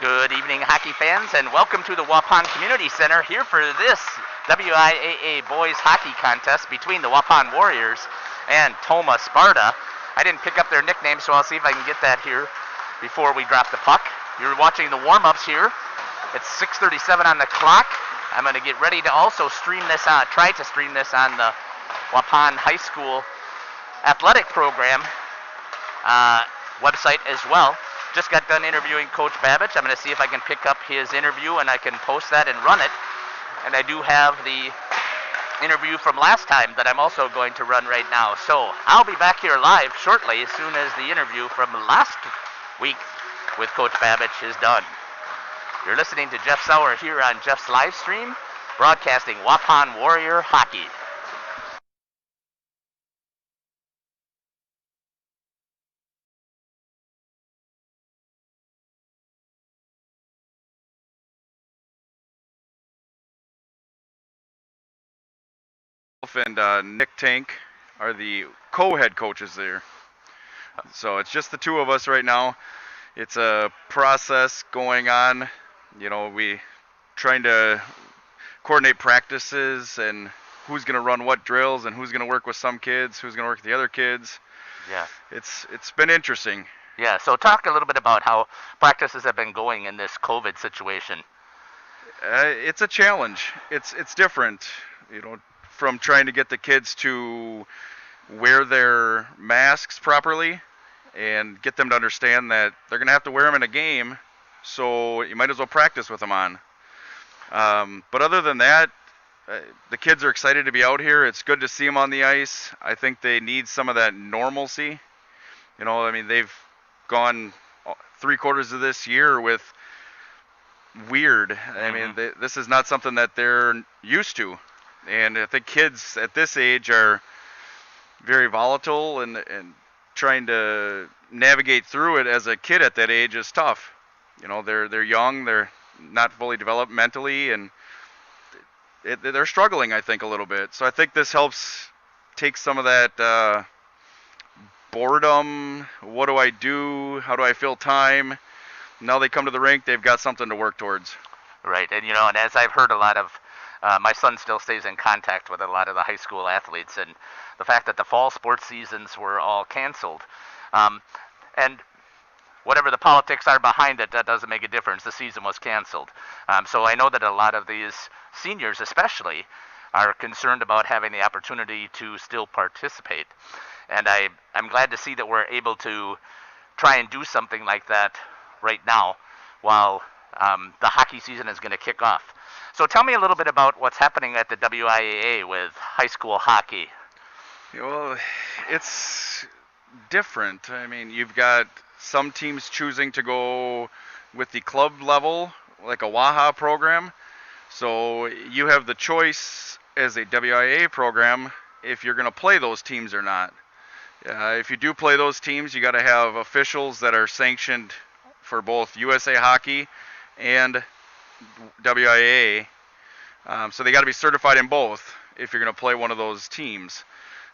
Good evening, hockey fans, and welcome to the Waupun Community Center here for this WIAA Boys Hockey Contest between the Waupun Warriors and Tomah Sparta. I didn't pick up their nickname, so I'll see if I can get that here before we drop the puck. You're watching the warm-ups here. It's 6:37 on the clock. I'm going to get ready to also try to stream this on the Waupun High School athletic program website as well. Just got done interviewing Coach Babbage. I'm going to see if I can pick up his interview and I can post that and run it. And I do have the interview from last time that I'm also going to run right now. So I'll be back here live shortly as soon as the interview from last week with Coach Babbage is done. You're listening to Jeff Sauer here on Jeff's live stream, broadcasting Waupun Warrior Hockey. And Nick Tank are the co-head coaches there. So it's just the two of us right now. It's a process going on. You know, we trying to coordinate practices and who's going to run what drills and who's going to work with some kids, who's going to work with the other kids. Yeah. It's been interesting. Yeah, so talk a little bit about how practices have been going in this COVID situation. It's a challenge. It's different, you know, from trying to get the kids to wear their masks properly and get them to understand that they're going to have to wear them in a game, so you might as well practice with them on. But other than that, the kids are excited to be out here. It's good to see them on the ice. I think they need some of that normalcy. You know, I mean, they've gone 3/4 of this year with weird. I mean, this is not something that they're used to. And I think kids at this age are very volatile, and trying to navigate through it as a kid at that age is tough. You know, they're young, they're not fully developed mentally, and they're struggling, I think, a little bit. So I think this helps take some of that boredom. What do I do? How do I fill time? Now they come to the rink, they've got something to work towards. Right, and you know, and as I've heard a lot of my son still stays in contact with a lot of the high school athletes, and the fact that the fall sports seasons were all canceled. And whatever the politics are behind it, that doesn't make a difference. The season was canceled. So I know that a lot of these seniors especially are concerned about having the opportunity to still participate. And I'm glad to see that we're able to try and do something like that right now while the hockey season is going to kick off. So tell me a little bit about what's happening at the WIAA with high school hockey. Well, it's different. I mean, you've got some teams choosing to go with the club level, like a WAHA program. So you have the choice as a WIAA program if you're going to play those teams or not. If you do play those teams, you got to have officials that are sanctioned for both USA Hockey and WIAA. So they got to be certified in both if you're going to play one of those teams.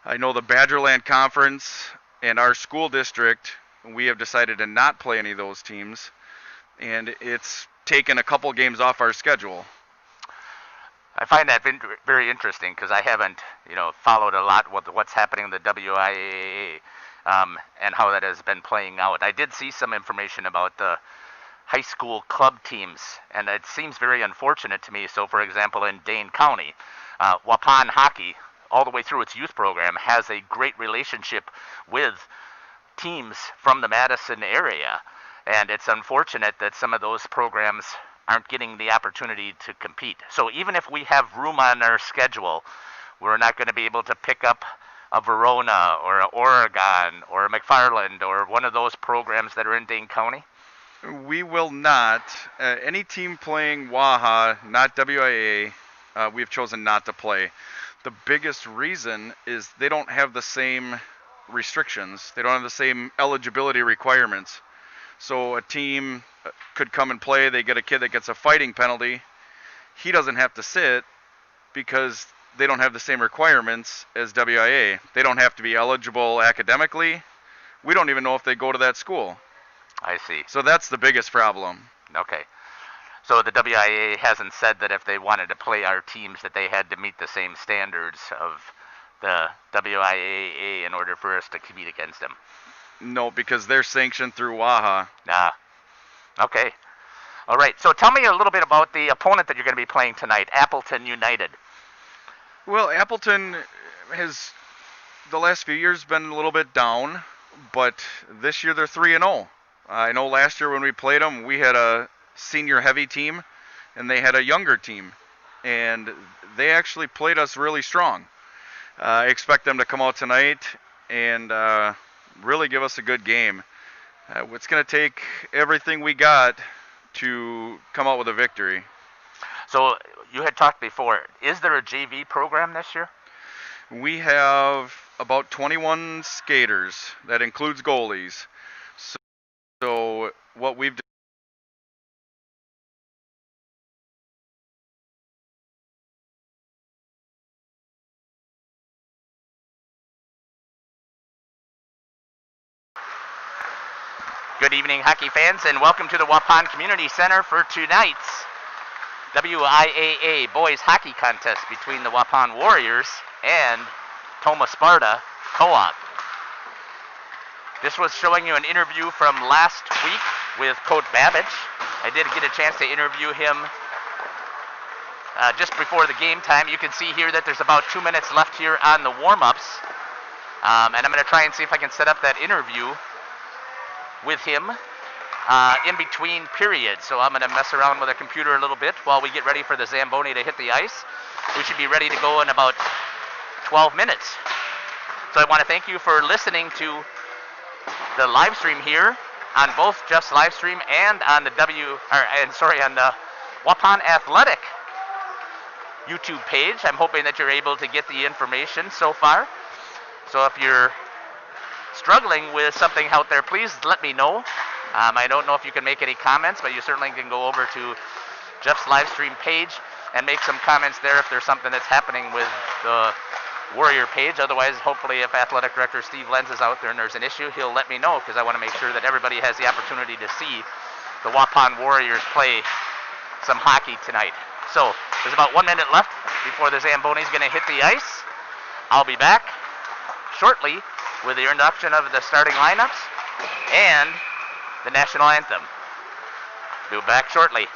I know the Badgerland Conference and our school district, we have decided to not play any of those teams, and it's taken a couple games off our schedule. I find that very interesting because I haven't, followed a lot what's happening in the WIAA and how that has been playing out. I did see some information about the high school club teams, and it seems very unfortunate to me. So, for example, in Dane County, Waupun Hockey, all the way through its youth program, has a great relationship with teams from the Madison area, and it's unfortunate that some of those programs aren't getting the opportunity to compete. So even if we have room on our schedule, we're not going to be able to pick up a Verona or a Oregon or a McFarland or one of those programs that are in Dane County? We will not. Any team playing WAHA, not WIAA, we have chosen not to play. The biggest reason is they don't have the same restrictions. They don't have the same eligibility requirements. So a team could come and play. They get a kid that gets a fighting penalty. He doesn't have to sit because they don't have the same requirements as WIAA. They don't have to be eligible academically. We don't even know if they go to that school. I see. So that's the biggest problem. Okay. So the WIAA hasn't said that if they wanted to play our teams that they had to meet the same standards of the WIAA in order for us to compete against them. No, because they're sanctioned through WAHA. Ah. Okay. All right. So tell me a little bit about the opponent that you're going to be playing tonight, Appleton United. Well, Appleton has the last few years been a little bit down, but this year they're 3-0. I know last year when we played them, we had a senior heavy team, and they had a younger team, and they actually played us really strong. I expect them to come out tonight and really give us a good game. It's going to take everything we got to come out with a victory. So you had talked before. Is there a JV program this year? We have about 21 skaters. That includes goalies. So what we've Good evening, hockey fans, and welcome to the Waupun Community Center for tonight's WIAA Boys Hockey Contest between the Waupun Warriors and Tomah Sparta Co-op. This was showing you an interview from last week with Coach Babbage. I did get a chance to interview him just before the game time. You can see here that there's about 2 minutes left here on the warm-ups. And I'm going to try and see if I can set up that interview with him in between periods. So I'm going to mess around with the computer a little bit while we get ready for the Zamboni to hit the ice. We should be ready to go in about 12 minutes. So I want to thank you for listening to the live stream here on both Jeff's live stream and on the on the Waupun Athletic YouTube page. I'm hoping that you're able to get the information so far. So if you're struggling with something out there, please let me know. I don't know if you can make any comments, but you certainly can go over to Jeff's live stream page and make some comments there if there's something that's happening with the Warrior page. Otherwise, hopefully, if Athletic Director Steve Lenz is out there and there's an issue, he'll let me know, because I want to make sure that everybody has the opportunity to see the Waupun Warriors play some hockey tonight. So there's about 1 minute left before the Zamboni's going to hit the ice. I'll be back shortly with the introduction of the starting lineups and the national anthem. Be back shortly.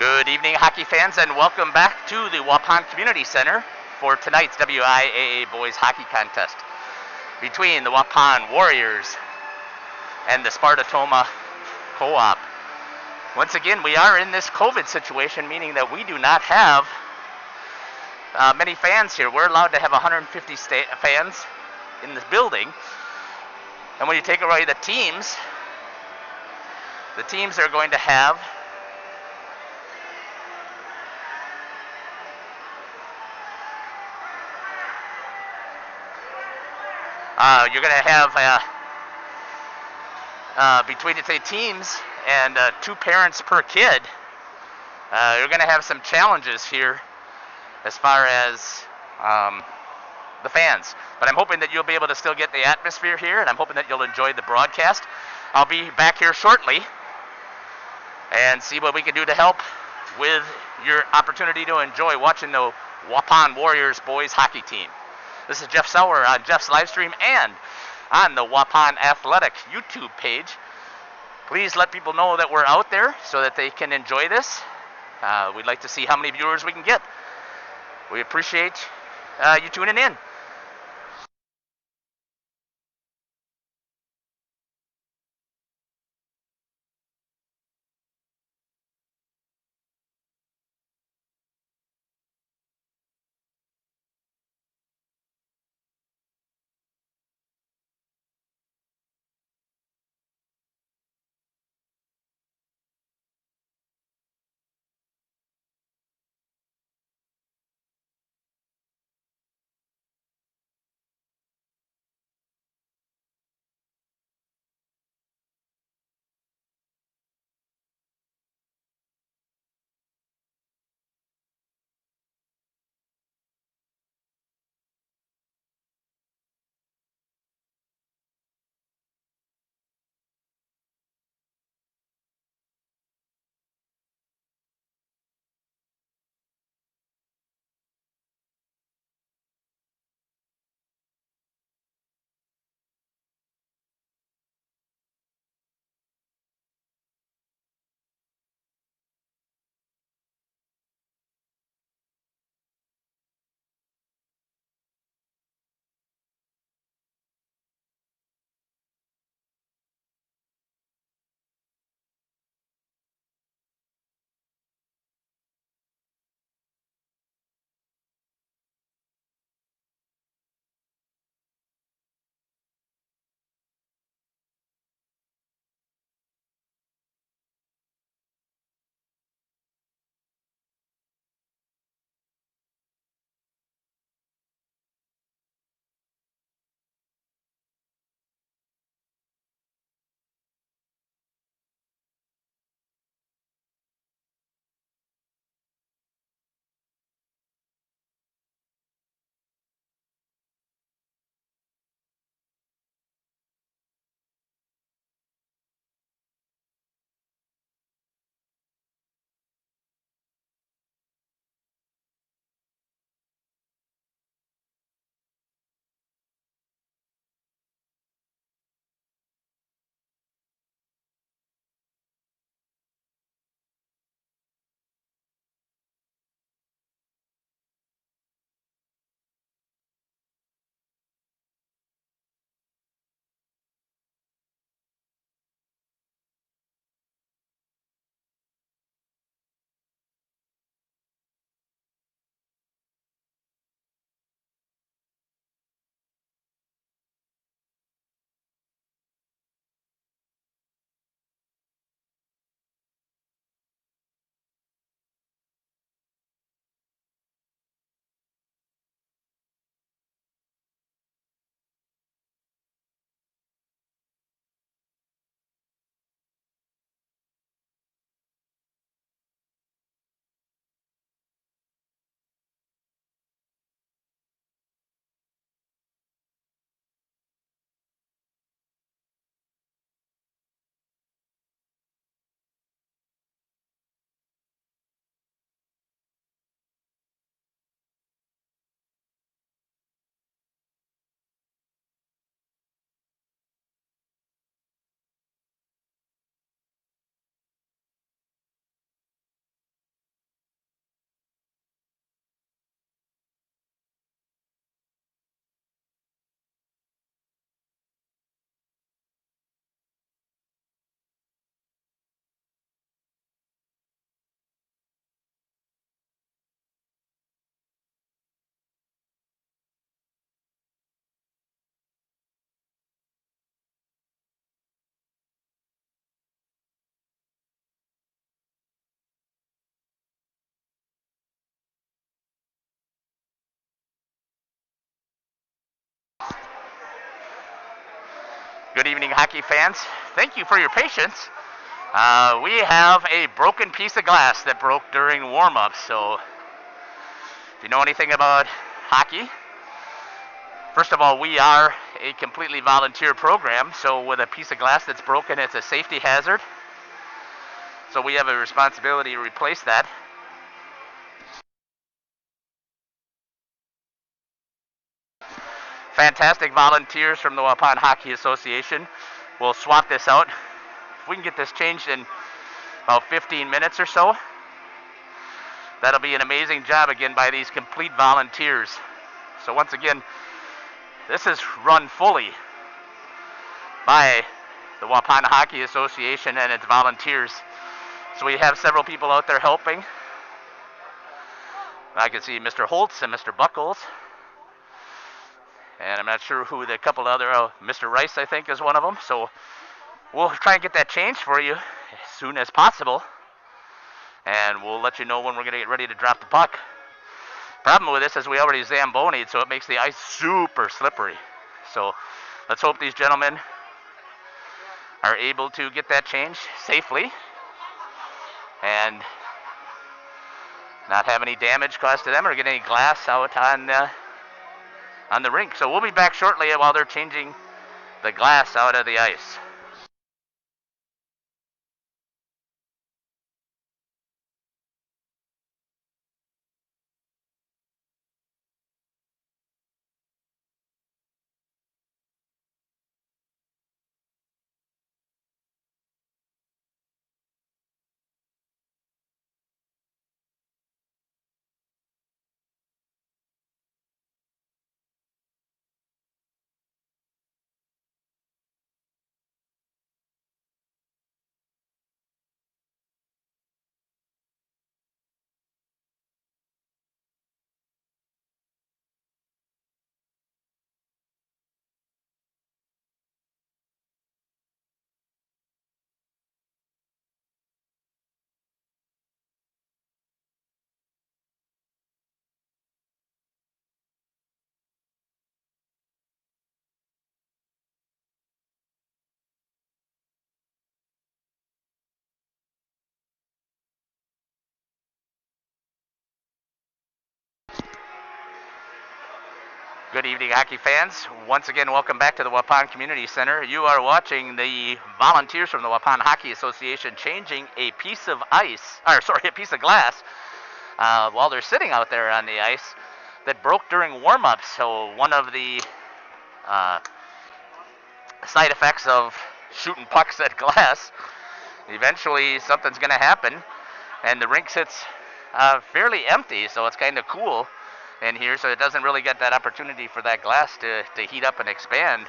Good evening, hockey fans, and welcome back to the Waupun Community Center for tonight's WIAA Boys Hockey Contest between the Waupun Warriors and the Sparta Tomah Co-op. Once again, we are in this COVID situation, meaning that we do not have many fans here. We're allowed to have 150 fans in this building. And when you take away the teams are going to have you're going to have between the teams and 2 parents per kid, you're going to have some challenges here as far as the fans. But I'm hoping that you'll be able to still get the atmosphere here, and I'm hoping that you'll enjoy the broadcast. I'll be back here shortly and see what we can do to help with your opportunity to enjoy watching the Waupun Warriors boys hockey team. This is Jeff Sauer on Jeff's Livestream and on the Waupun Athletic YouTube page. Please let people know that we're out there so that they can enjoy this. We'd like to see how many viewers we can get. We appreciate you tuning in. Good evening, hockey fans. Thank you for your patience. We have a broken piece of glass that broke during warm-up. So if you know anything about hockey, first of all, we are a completely volunteer program. So with a piece of glass that's broken, it's a safety hazard. So we have a responsibility to replace that. Fantastic volunteers from the Waupun Hockey Association will swap this out. If we can get this changed in about 15 minutes or so, that'll be an amazing job again by these complete volunteers. So once again, this is run fully by the Waupun Hockey Association and its volunteers. So we have several people out there helping. I can see Mr. Holtz and Mr. Buckles. And I'm not sure who the couple other, Mr. Rice I think is one of them. So we'll try and get that changed for you as soon as possible. And we'll let you know when we're going to get ready to drop the puck. Problem with this is we already zambonied, so it makes the ice super slippery. So let's hope these gentlemen are able to get that changed safely and not have any damage caused to them or get any glass out on the rink. So we'll be back shortly while they're changing the glass out of the ice. Good evening, hockey fans. Once again, welcome back to the Waupun Community Center. You are watching the volunteers from the Waupun Hockey Association changing a piece of a piece of glass while they're sitting out there on the ice that broke during warm-up. So one of the side effects of shooting pucks at glass, eventually something's going to happen, and the rink sits fairly empty, so it's kind of cool in here, so it doesn't really get that opportunity for that glass to heat up and expand,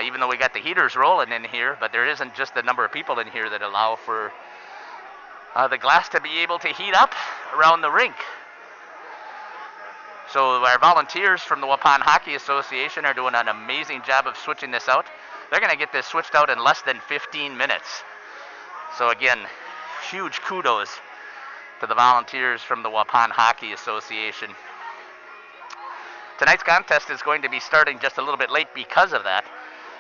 even though we got the heaters rolling in here. But there isn't just the number of people in here that allow for the glass to be able to heat up around the rink. So our volunteers from the Waupun Hockey Association are doing an amazing job of switching this out. They're going to get this switched out in less than 15 minutes. So again, huge kudos to the volunteers from the Waupun Hockey Association. Tonight's contest is going to be starting just a little bit late because of that.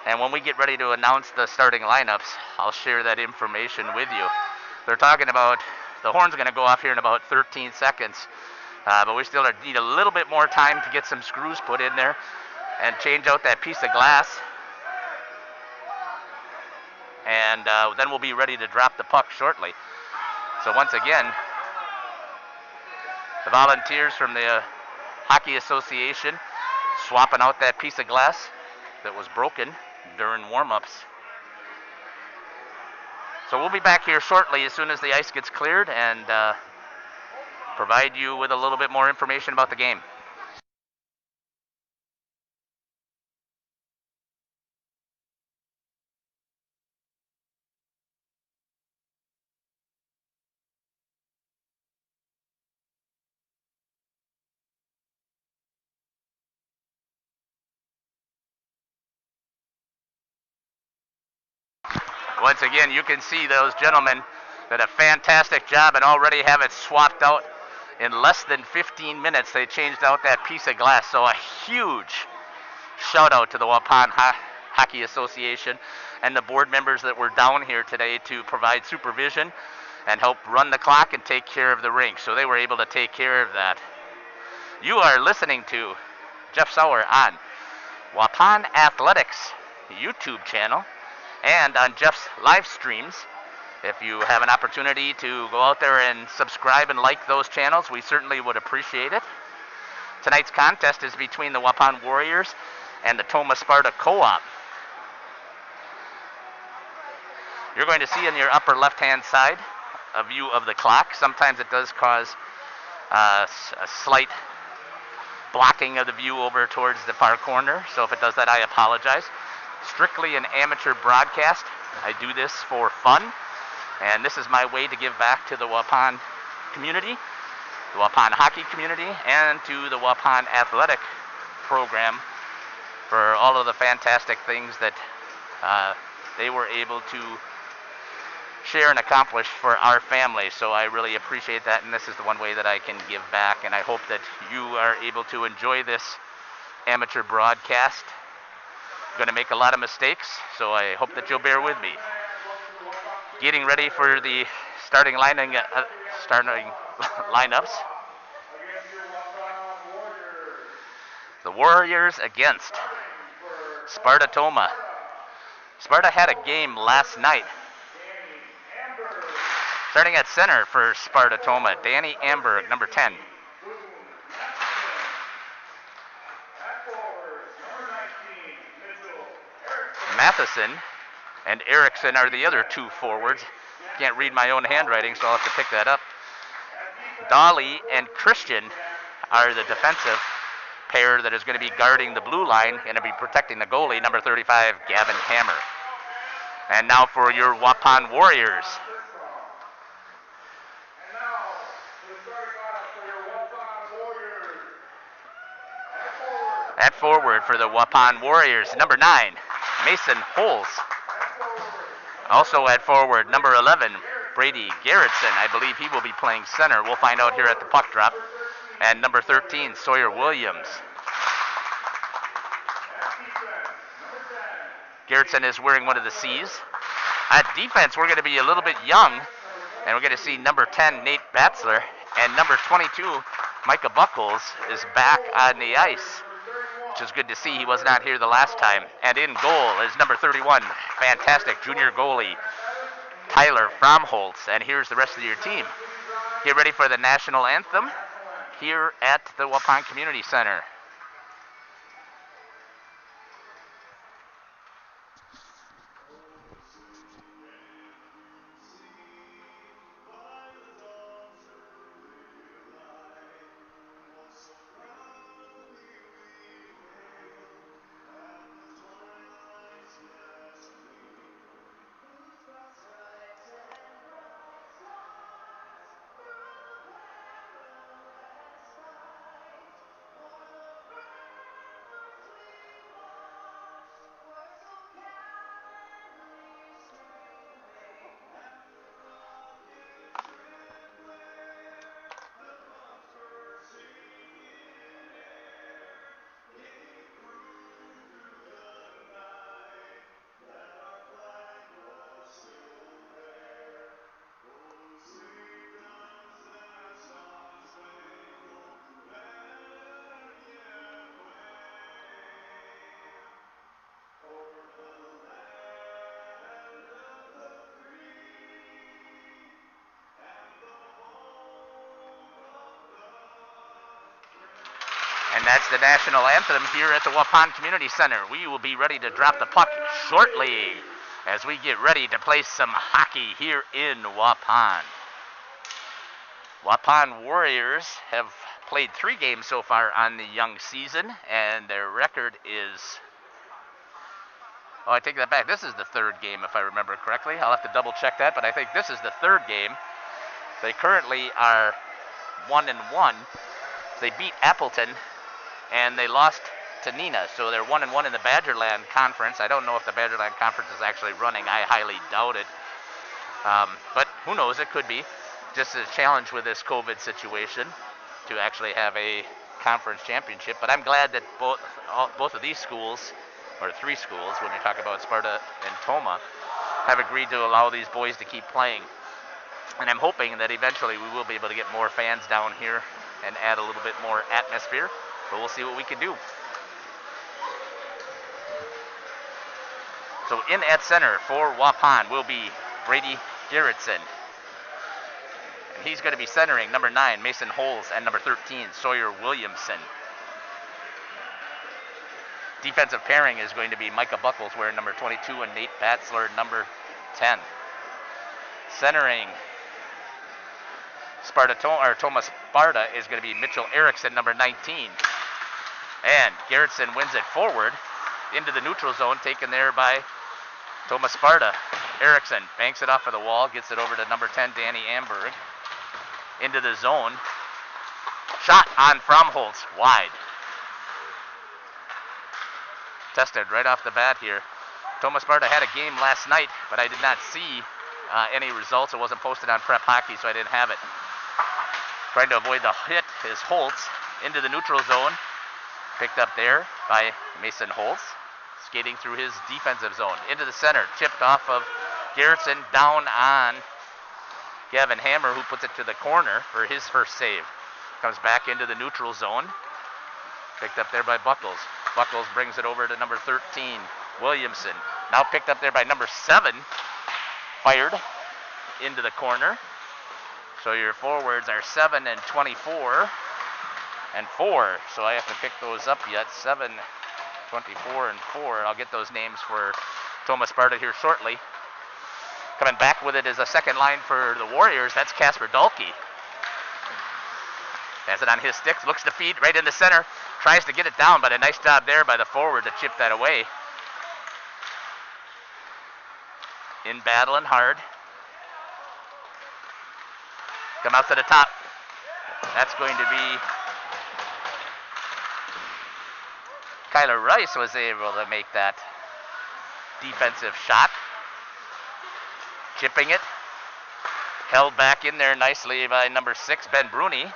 And when we get ready to announce the starting lineups, I'll share that information with you. They're talking about the horn's going to go off here in about 13 seconds. But we still need a little bit more time to get some screws put in there and change out that piece of glass. And then we'll be ready to drop the puck shortly. So once again, the volunteers from the Hockey Association swapping out that piece of glass that was broken during warm-ups. So we'll be back here shortly as soon as the ice gets cleared and provide you with a little bit more information about the game. Once again, you can see those gentlemen did a fantastic job and already have it swapped out in less than 15 minutes. They changed out that piece of glass. So a huge shout out to the Waupun Hockey Association, and the board members that were down here today to provide supervision and help run the clock and take care of the rink. So they were able to take care of that. You are listening to Jeff Sauer on Waupun Athletics YouTube channel and on Jeff's live streams. If you have an opportunity to go out there and subscribe and like those channels, we certainly would appreciate it. Tonight's contest is between the Waupun Warriors and the Tomah Sparta Co-op. You're going to see in your upper left-hand side a view of the clock. Sometimes it does cause a slight blocking of the view over towards the far corner, so if it does that, I apologize. Strictly an amateur broadcast. I do this for fun, and this is my way to give back to the Waupun community, the Waupun hockey community, and to the Waupun athletic program for all of the fantastic things that they were able to share and accomplish for our family. So I really appreciate that, and this is the one way that I can give back, and I hope that you are able to enjoy this amateur broadcast. I'm going to make a lot of mistakes, so I hope that you'll bear with me. Getting ready for the starting lineups. The Warriors against Sparta Tomah. Sparta had a game last night. Starting at center for Sparta Tomah, Danny Amberg, number 10. Matheson and Erickson are the other two forwards. Can't read my own handwriting, so I'll have to pick that up. Dolly and Christian are the defensive pair that is going to be guarding the blue line and to be protecting the goalie, number 35, Gavin Hammer. And now for your Waupun Warriors. At forward for the Waupun Warriors, number 9, Mason Holes. Also at forward, number 11, Brady Garrettson. I believe he will be playing center. We'll find out here at the puck drop. And number 13, Sawyer Williams. Garrettson is wearing one of the C's. At defense, we're going to be a little bit young, and we're going to see number 10, Nate Batzler, and number 22, Micah Buckles, is back on the ice, which is good to see. He was not here the last time. And in goal is number 31, fantastic junior goalie, Tyler Fromholtz. And here's the rest of your team. Get ready for the national anthem here at the Waupun Community Center. And that's the national anthem here at the Waupun Community Center. We will be ready to drop the puck shortly as we get ready to play some hockey here in Waupun. Waupun Warriors have played 3 games so far on the young season, and their record is... Oh, I take that back. This is the 3rd game, if I remember correctly. I'll have to double check that, but I think this is the 3rd game. They currently are 1-1. They beat Appleton, and they lost to Neenah, so they're 1-1 in the Badgerland Conference. I don't know if the Badgerland Conference is actually running. I highly doubt it. But who knows? It could be. Just a challenge with this COVID situation to actually have a conference championship. But I'm glad that both of these schools or 3 schools when you talk about Sparta and Tomah, have agreed to allow these boys to keep playing. And I'm hoping that eventually we will be able to get more fans down here and add a little bit more atmosphere, but we'll see what we can do. So in at center for Waupun will be Brady Gerritsen. And he's going to be centering number 9, Mason Holes, and number 13, Sawyer Williamson. Defensive pairing is going to be Micah Buckles wearing number 22 and Nate Batzler number 10. Centering Tomah Sparta is going to be Mitchell Erickson number 19. And Gerritsen wins it forward into the neutral zone, taken there by Tomah Sparta. Erickson banks it off of the wall, gets it over to number 10, Danny Amberg. Into the zone. Shot on Fromholtz, wide. Tested right off the bat here. Tomah Sparta had a game last night, but I did not see any results. It wasn't posted on Prep Hockey, so I didn't have it. Trying to avoid the hit is Holtz into the neutral zone. Picked up there by Mason Holtz. Skating through his defensive zone. Into the center. Chipped off of Gerritsen down on Gavin Hammer, who puts it to the corner for his first save. Comes back into the neutral zone. Picked up there by Buckles. Buckles brings it over to number 13, Williamson. Now picked up there by number 7. Fired into the corner. So your forwards are 7 and 24 and 4. So I have to pick those up yet. 7, 24, and 4. I'll get those names for Tomah Sparta here shortly. Coming back with it is a second line for the Warriors. That's Casper Dahlke. Has it on his sticks. Looks to feed right in the center. Tries to get it down, but a nice job there by the forward to chip that away. In battling hard. Come out to the top. That's going to be Kyler Rice was able to make that defensive shot. Chipping it. Held back in there nicely by number 6, Ben Bruni.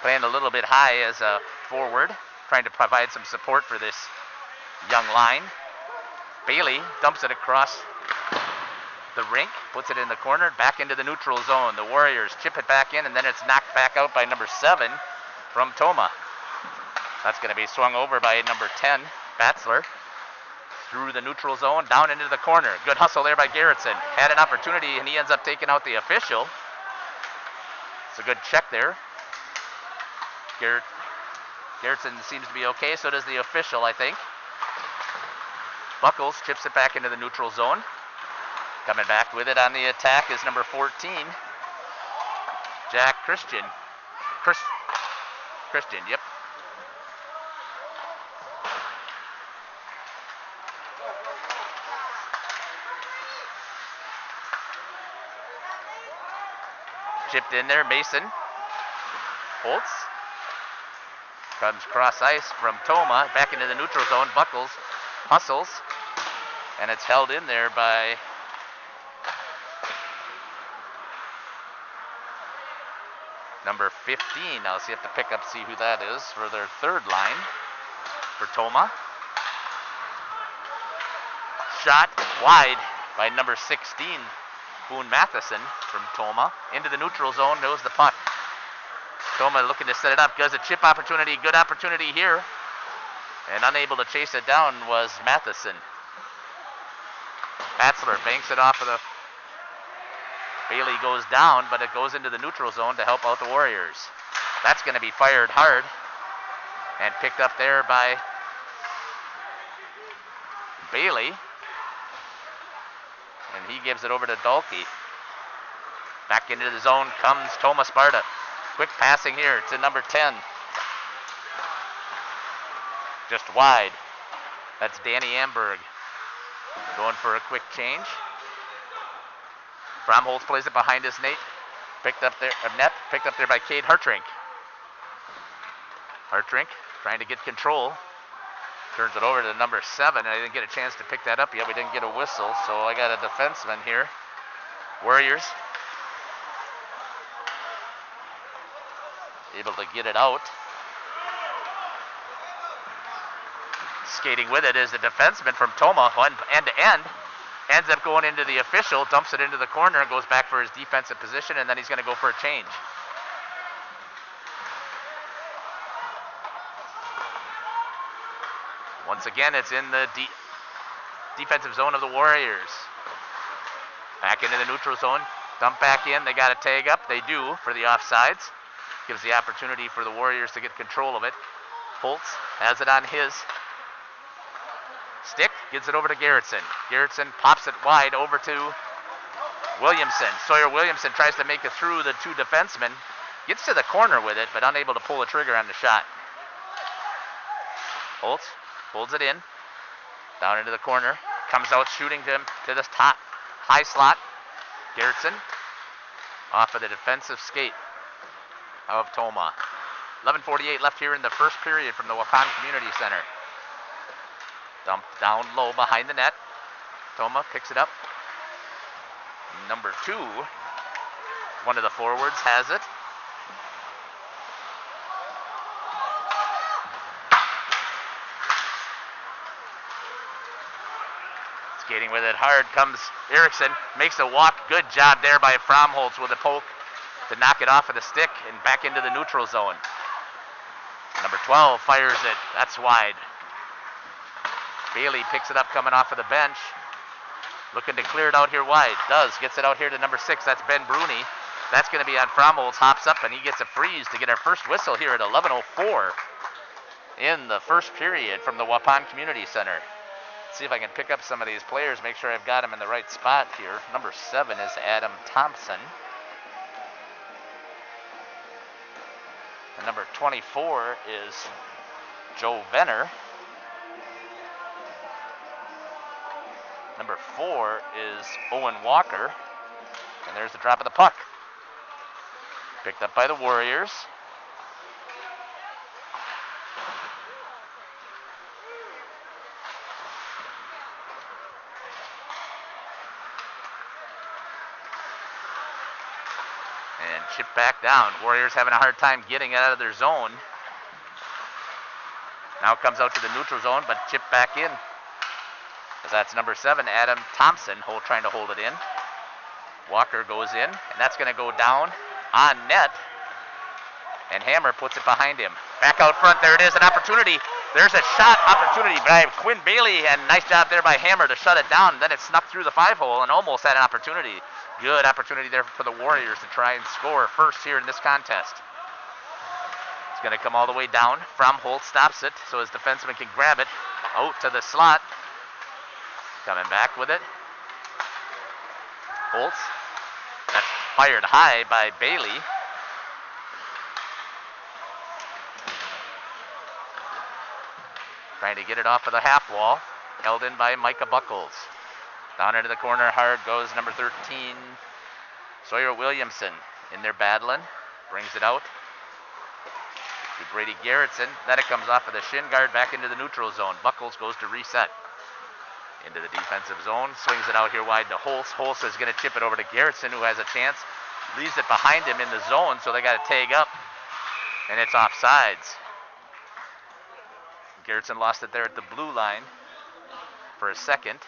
Playing a little bit high as a forward. Trying to provide some support for this young line. Bailey dumps it across the rink, puts it in the corner, back into the neutral zone. The Warriors chip it back in, and then it's knocked back out by number 7 from Tomah. That's going to be swung over by number 10, Batzler. Through the neutral zone, down into the corner. Good hustle there by Gerritsen. Had an opportunity, and he ends up taking out the official. It's a good check there. Gerritsen seems to be okay, so does the official, I think. Buckles chips it back into the neutral zone. Coming back with it on the attack is number 14, Jack Christian. Christian, yep. Chipped in there, Mason. Holtz. Comes cross ice from Tomah, back into the neutral zone. Buckles hustles, and it's held in there by number 15. Now so you have to pick up, see who that is for their third line for Tomah. Shot wide by number 16, Boone Matheson from Tomah. Into the neutral zone goes the puck. Tomah looking to set it up. Does a chip opportunity. Good opportunity here. And unable to chase it down was Matheson. Batzler banks it off of the... Bailey goes down, but it goes into the neutral zone to help out the Warriors. That's going to be fired hard and picked up there by Bailey. And he gives it over to Dahlke. Back into the zone comes Tomah Sparta. Quick passing here to number 10. Just wide. That's Danny Amberg going for a quick change. Fromholtz plays it behind his net. Picked up there by Cade Hartrink. Hartrink trying to get control. Turns it over to number 7. I didn't get a chance to pick that up yet. We didn't get a whistle, so I got a defenseman here. Warriors able to get it out. Skating with it is the defenseman from Tomah, end to end. Ends up going into the official, dumps it into the corner, and goes back for his defensive position, and then he's going to go for a change. Once again, it's in the defensive zone of the Warriors. Back into the neutral zone. Dump back in. They got a tag up. They do for the offsides. Gives the opportunity for the Warriors to get control of it. Holtz has it on his stick. Gives it over to Garrettson. Garrettson pops it wide over to Williamson. Sawyer Williamson tries to make it through the two defensemen. Gets to the corner with it, but unable to pull the trigger on the shot. Holtz holds it in. Down into the corner. Comes out shooting to this top high slot. Garrettson off of the defensive skate of Tomah. 11:48 left here in the first period from the Waupun Community Center. Dumped down low behind the net. Tomah picks it up. Number 2, one of the forwards has it. Skating with it hard comes Erickson. Makes a walk. Good job there by Fromholtz with a poke to knock it off of the stick and back into the neutral zone. Number 12 fires it. That's wide. Bailey picks it up coming off of the bench. Looking to clear it out here wide. Gets it out here to number 6. That's Ben Bruni. That's going to be on Fromholtz. Hops up and he gets a freeze to get our first whistle here at 11:04 in the first period from the Waupun Community Center. See if I can pick up some of these players, make sure I've got them in the right spot here. Number 7 is Adam Thompson. And number 24 is Joe Venner. Number 4 is Owen Walker. And there's the drop of the puck. Picked up by the Warriors. And chipped back down. Warriors having a hard time getting it out of their zone. Now comes out to the neutral zone, but chipped back in. As that's number 7, Adam Thompson, trying to hold it in. Walker goes in, and that's going to go down on net. And Hammer puts it behind him. Back out front, there it is, an opportunity. There's a shot opportunity by Quinn Bailey, and nice job there by Hammer to shut it down. Then it snuck through the 5-hole and almost had an opportunity. Good opportunity there for the Warriors to try and score first here in this contest. It's going to come all the way down. Fromholtz stops it so his defenseman can grab it out to the slot. Coming back with it. Holtz. That's fired high by Bailey. Trying to get it off of the half wall. Held in by Micah Buckles. Down into the corner hard goes number 13, Sawyer Williamson. In there battling. Brings it out to Brady Garrettson. Then it comes off of the shin guard back into the neutral zone. Buckles goes to reset. Into the defensive zone. Swings it out here wide to Holtz. Holtz is going to chip it over to Garrettson, who has a chance. Leaves it behind him in the zone, so they got to tag up. And it's offsides. Garrettson lost it there at the blue line for a second.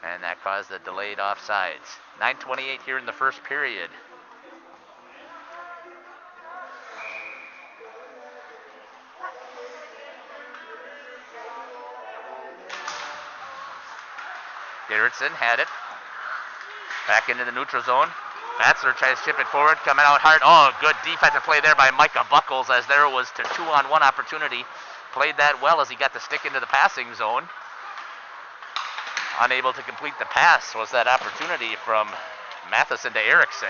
And that caused the delayed offsides. 9:28 here in the first period. Garrettson had it. Back into the neutral zone. Batzler tries to chip it forward, coming out hard. Oh, good defensive play there by Micah Buckles, as there was a 2-on-1 opportunity. Played that well as he got the stick into the passing zone. Unable to complete the pass was that opportunity from Matheson to Erickson.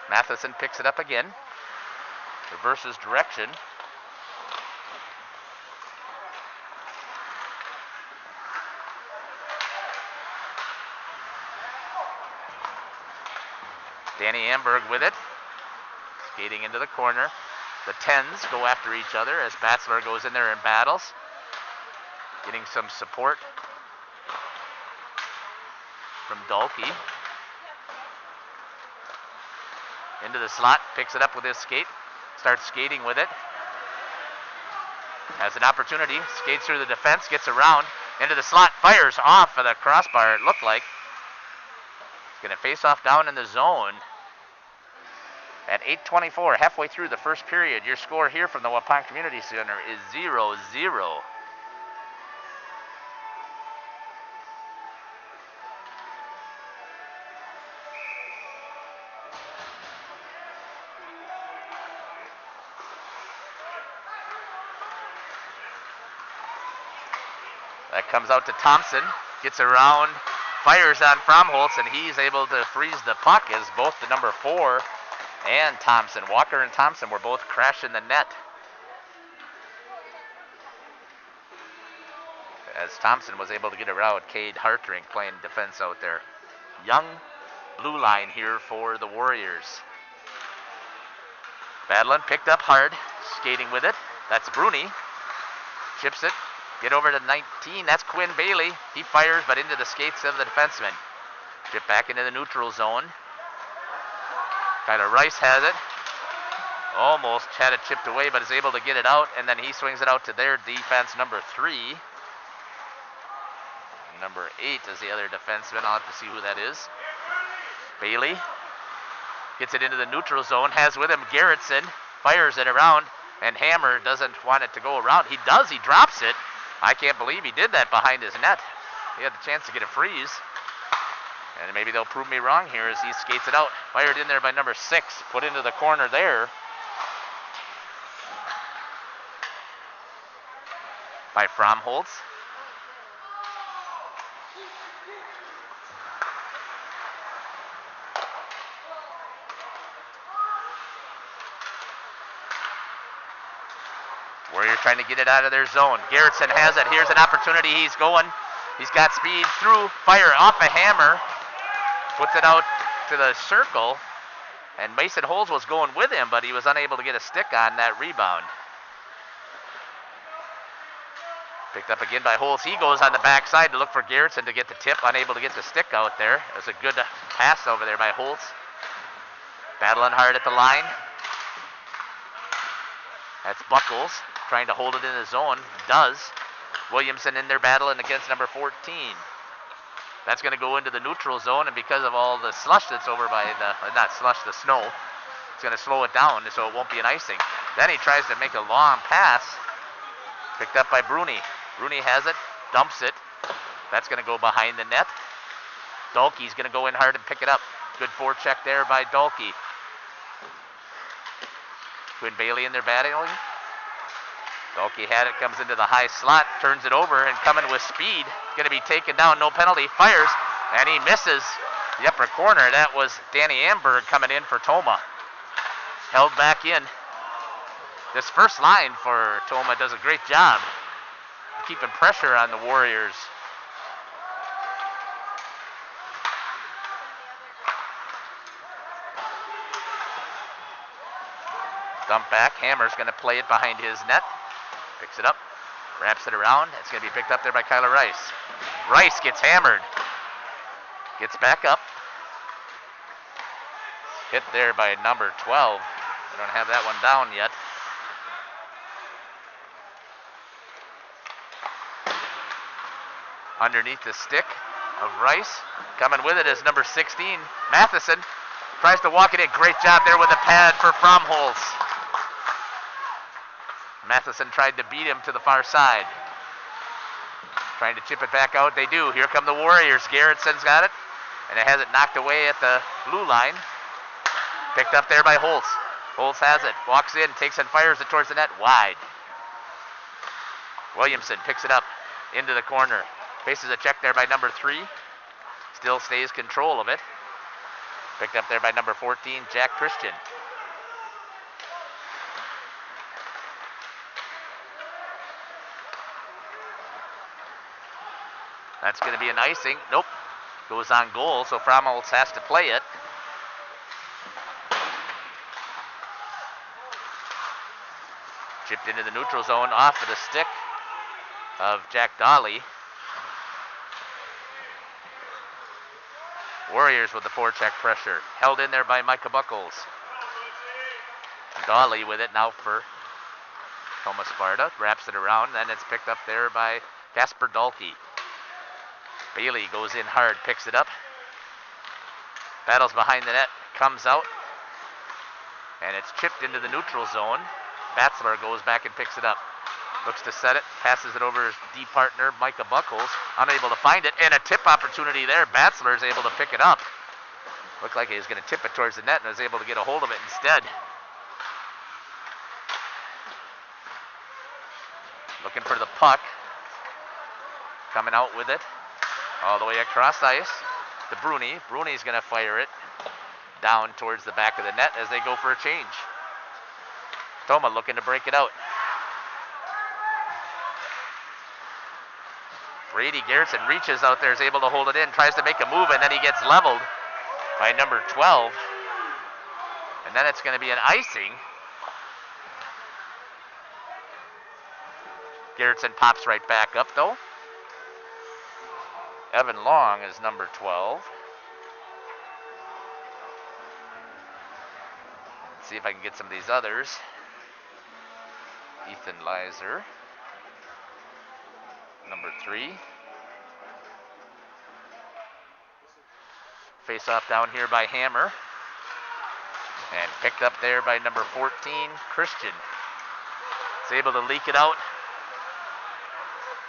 Matheson picks it up again. Reverses direction. Danny Amberg with it. Skating into the corner. The 10s go after each other as Batzler goes in there and battles. Getting some support from Dalkey. Into the slot, picks it up with his skate. Starts skating with it. Has an opportunity, skates through the defense, gets around, into the slot, fires off of the crossbar, it looked like. He's going to face off down in the zone. At 8:24, halfway through the first period, your score here from the Waupun Community Center is 0-0. That comes out to Thompson, gets around, fires on Fromholtz, and he's able to freeze the puck as both the number 4 and Thompson, Walker and Thompson, were both crashing the net. As Thompson was able to get around Cade Hartring playing defense out there. Young blue line here for the Warriors. Battling, picked up hard, skating with it. That's Bruni. Chips it. Get over to 19. That's Quinn Bailey. He fires, but into the skates of the defenseman. Chip back into the neutral zone. Tyler Rice has it. Almost had it chipped away, but is able to get it out, and then he swings it out to their defense, number 3. Number 8 is the other defenseman. I'll have to see who that is. Bailey gets it into the neutral zone, has with him Garrettson, fires it around, and Hammer doesn't want it to go around. He does, he drops it. I can't believe he did that behind his net. He had the chance to get a freeze. And maybe they'll prove me wrong here as he skates it out. Fired in there by number 6, put into the corner there by Fromholtz. Warriors trying to get it out of their zone. Garrettson has it. Here's an opportunity. He's going. He's got speed through. Fire off a Hammer. Puts it out to the circle. And Mason Holes was going with him, but he was unable to get a stick on that rebound. Picked up again by Holes. He goes on the backside to look for Garrettson to get the tip. Unable to get the stick out there. It was a good pass over there by Holtz. Battling hard at the line. That's Buckles trying to hold it in the zone. Does. Williamson in there battling against number 14. That's going to go into the neutral zone, and because of all the slush that's over by the, not slush, the snow, it's going to slow it down so it won't be an icing. Then he tries to make a long pass. Picked up by Bruni. Bruni has it, dumps it. That's going to go behind the net. Dalkey's going to go in hard and pick it up. Good forecheck there by Dalkey. Quinn Bailey in there battling. Dalkey had it, comes into the high slot, turns it over, and coming with speed. Going to be taken down, no penalty. Fires, and he misses the upper corner. That was Danny Amberg coming in for Tomah. Held back in. This first line for Tomah does a great job keeping pressure on the Warriors. Dump back. Hammer's going to play it behind his net. Picks it up. Wraps it around. It's going to be picked up there by Kyler Rice. Rice gets hammered. Gets back up. Hit there by number 12. I don't have that one down yet. Underneath the stick of Rice. Coming with it is number 16, Matheson. Tries to walk it in. Great job there with the pad for Fromholtz. Matheson tried to beat him to the far side. Trying to chip it back out. They do. Here come the Warriors. Garrettson's got it. And it has it knocked away at the blue line. Picked up there by Holtz. Holtz has it. Walks in. Takes and fires it towards the net. Wide. Williamson picks it up. Into the corner. Faces a check there by number 3. Still stays control of it. Picked up there by number 14, Jack Christian. That's going to be an icing. Nope. Goes on goal, so Fromholtz has to play it. Chipped into the neutral zone off of the stick of Jack Dolly. Warriors with the forecheck pressure. Held in there by Micah Buckles. Dolly with it now for Tomah Sparta wraps it around, then it's picked up there by Casper Dahlke. Bailey goes in hard, picks it up, battles behind the net, comes out, and it's chipped into the neutral zone. Batzler goes back and picks it up. Looks to set it, passes it over his D partner, Micah Buckles, unable to find it, and a tip opportunity there. Batzler is able to pick it up. Looked like he was going to tip it towards the net and was able to get a hold of it instead. Looking for the puck. Coming out with it. All the way across ice to Bruni. Bruni's going to fire it down towards the back of the net as they go for a change. Tomah looking to break it out. Brady Garrison reaches out there, is able to hold it in, tries to make a move, and then he gets leveled by number 12. And then it's going to be an icing. Garrison pops right back up, though. Evan Long is number 12. Let's see if I can get some of these others. Ethan Leiser, number 3. Face off down here by Hammer. And picked up there by number 14, Christian. Is able to leak it out.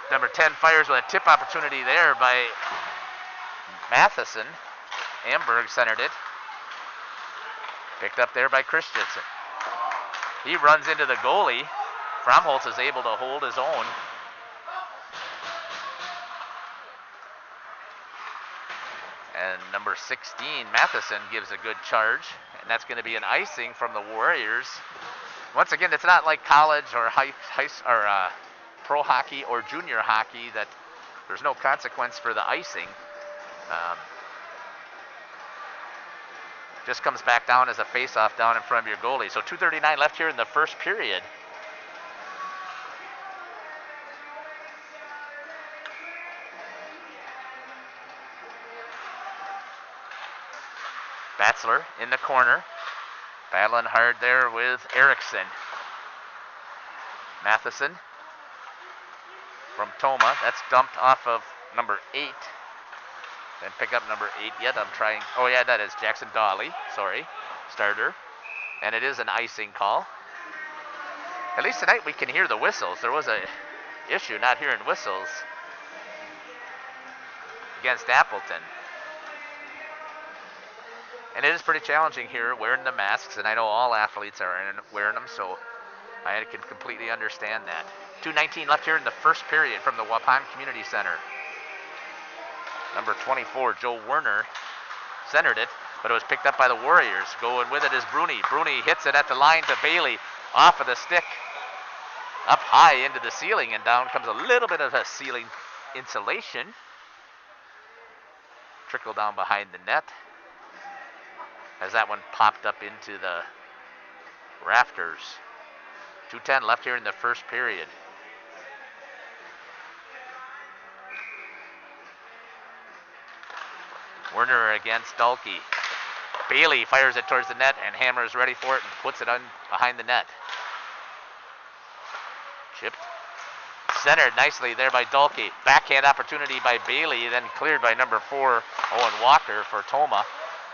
Number 10 fires with a tip opportunity there by Matheson. Amberg centered it. Picked up there by Christensen. He runs into the goalie. Fromholtz is able to hold his own. And number 16, Matheson, gives a good charge. And that's going to be an icing from the Warriors. Once again, it's not like college or pro hockey or junior hockey that there's no consequence for the icing. Just comes back down as a face-off down in front of your goalie. So 2:39 left here in the first period. Batzler in the corner, battling hard there with Erickson. Matheson from Tomah, that's dumped off of number 8. And pick up number 8 yet, I'm trying, oh yeah, that is Jackson Dawley, sorry, starter. And it is an icing call. At least tonight we can hear the whistles. There was a issue not hearing whistles against Appleton. And it is pretty challenging here wearing the masks, and I know all athletes are wearing them, so I can completely understand that. 2:19 left here in the first period from the Waupun Community Center. Number 24, Joe Werner, centered it, but it was picked up by the Warriors. Going with it is Bruni. Bruni hits it at the line to Bailey, off of the stick, up high into the ceiling, and down comes a little bit of a ceiling insulation. Trickle down behind the net, as that one popped up into the rafters. 2:10 left here in the first period. Werner against Dahlke. Bailey fires it towards the net, and Hammer is ready for it and puts it on behind the net. Chipped. Centered nicely there by Dahlke. Backhand opportunity by Bailey, then cleared by number 4, Owen Walker for Tomah.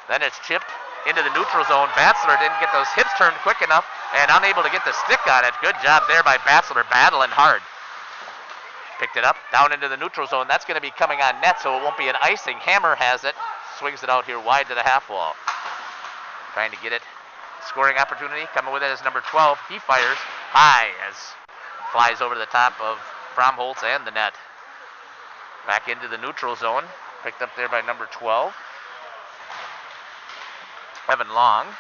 Then it's chipped into the neutral zone. Batzler didn't get those hips turned quick enough and unable to get the stick on it. Good job there by Batzler, battling hard. Picked it up, down into the neutral zone. That's going to be coming on net, so it won't be an icing. Hammer has it, swings it out here wide to the half wall. Trying to get it. Scoring opportunity, coming with it is number 12. He fires high as flies over the top of Fromholtz and the net. Back into the neutral zone, picked up there by number 12. Evan Long.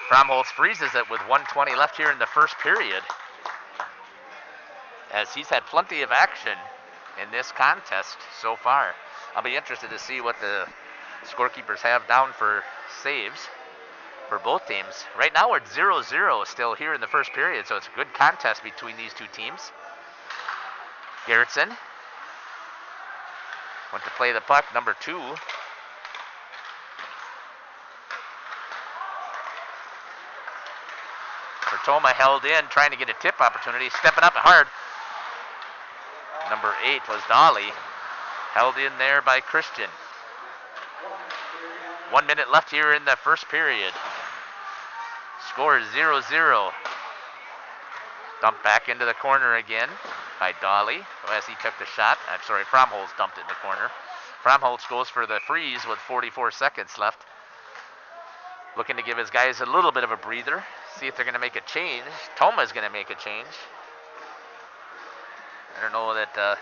Fromholtz freezes it with 1:20 left here in the first period, as he's had plenty of action in this contest so far. I'll be interested to see what the scorekeepers have down for saves for both teams. Right now we're at 0-0 still here in the first period, so it's a good contest between these two teams. Garrettson went to play the puck, number 2. For Tomah held in, trying to get a tip opportunity, stepping up hard. Number 8 was Dolly, held in there by Christian. 1 minute left here in the first period. Score is 0-0. Dumped back into the corner again by Dolly as he took the shot. I'm sorry, Fromholz dumped it in the corner. Fromholz goes for the freeze with 44 seconds left. Looking to give his guys a little bit of a breather. See if they're going to make a change. Tomah's going to make a change. I don't know that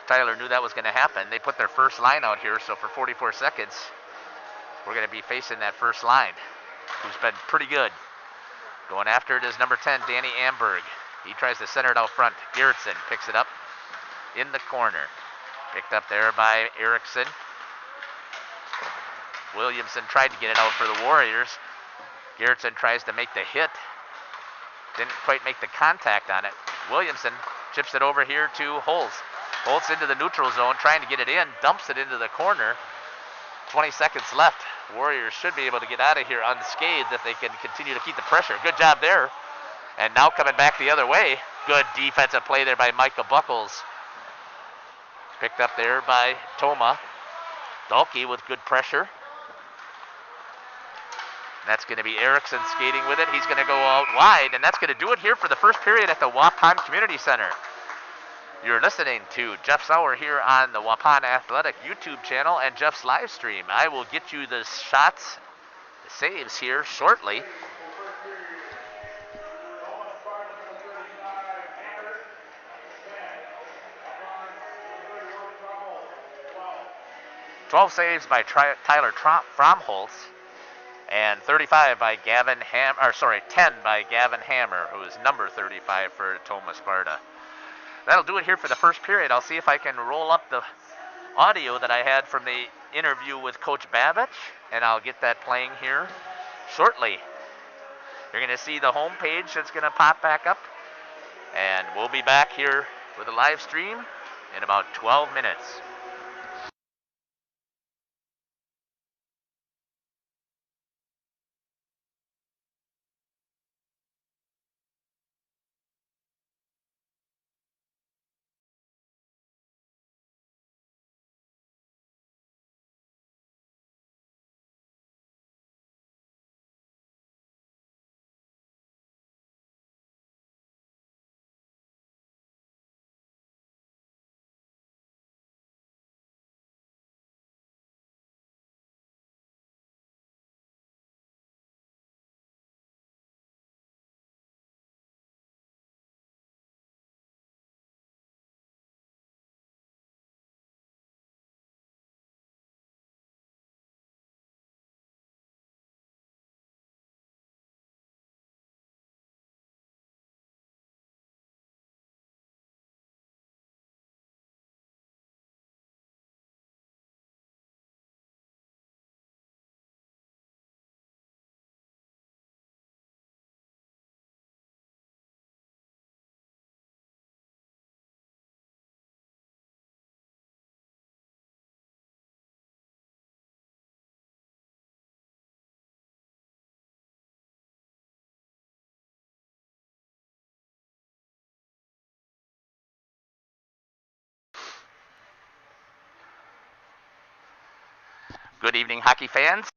Tyler knew that was going to happen. They put their first line out here, so for 44 seconds, we're going to be facing that first line, who's been pretty good. Going after it is number 10, Danny Amberg. He tries to center it out front. Gerritsen picks it up in the corner. Picked up there by Erickson. Williamson tried to get it out for the Warriors. Gerritsen tries to make the hit. Didn't quite make the contact on it. Williamson chips it over here to Holtz. Holtz into the neutral zone, trying to get it in. Dumps it into the corner. 20 seconds left. Warriors should be able to get out of here unscathed if they can continue to keep the pressure. Good job there. And now coming back the other way. Good defensive play there by Micah Buckles. Picked up there by Tomah. Dahlke with good pressure. That's going to be Erickson skating with it. He's going to go out wide, and that's going to do it here for the first period at the Waupun Community Center. You're listening to Jeff Sauer here on the Waupun Athletic YouTube channel and Jeff's live stream. I will get you the shots, the saves here shortly. "12 saves by Tyler Fromholz, and 35 by 10 by Gavin Hammer, who is number 35 for Tomah Sparta. That'll do it here for the first period. I'll see if I can roll up the audio that I had from the interview with Coach Babich, and I'll get that playing here shortly. You're going to see the home page that's going to pop back up, and we'll be back here with a live stream in about 12 minutes. Good evening, hockey fans.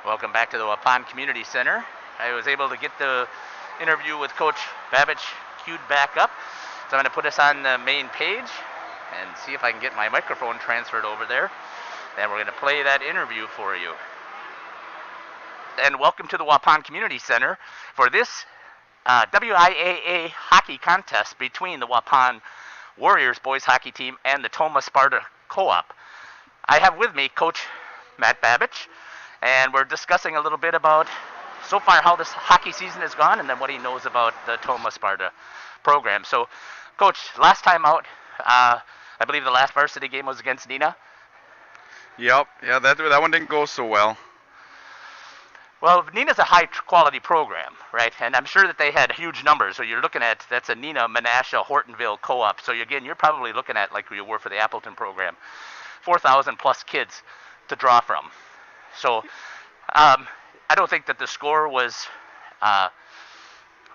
Welcome back to the Waupun Community Center. I was able to get the interview with Coach Babbage queued back up. So I'm going to put us on the main page and see if I can get my microphone transferred over there. And we're going to play that interview for you. And welcome to the Waupun Community Center for this WIAA hockey contest between the Waupun Warriors boys hockey team and the Tomah Sparta Co-op. I have with me Coach Matt Babbage, and we're discussing a little bit about so far how this hockey season has gone and then what he knows about the Tomah Sparta program. So, Coach, last time out, I believe the last varsity game was against Neenah. Yep, yeah, that one didn't go so well. Well, Neenah's a high-quality program, right? And I'm sure that they had huge numbers. So you're looking at, that's a Neenah, Menasha, Hortonville co-op. So again, you're probably looking at, like you were for the Appleton program, 4,000 plus kids to draw from. So I don't think that the score was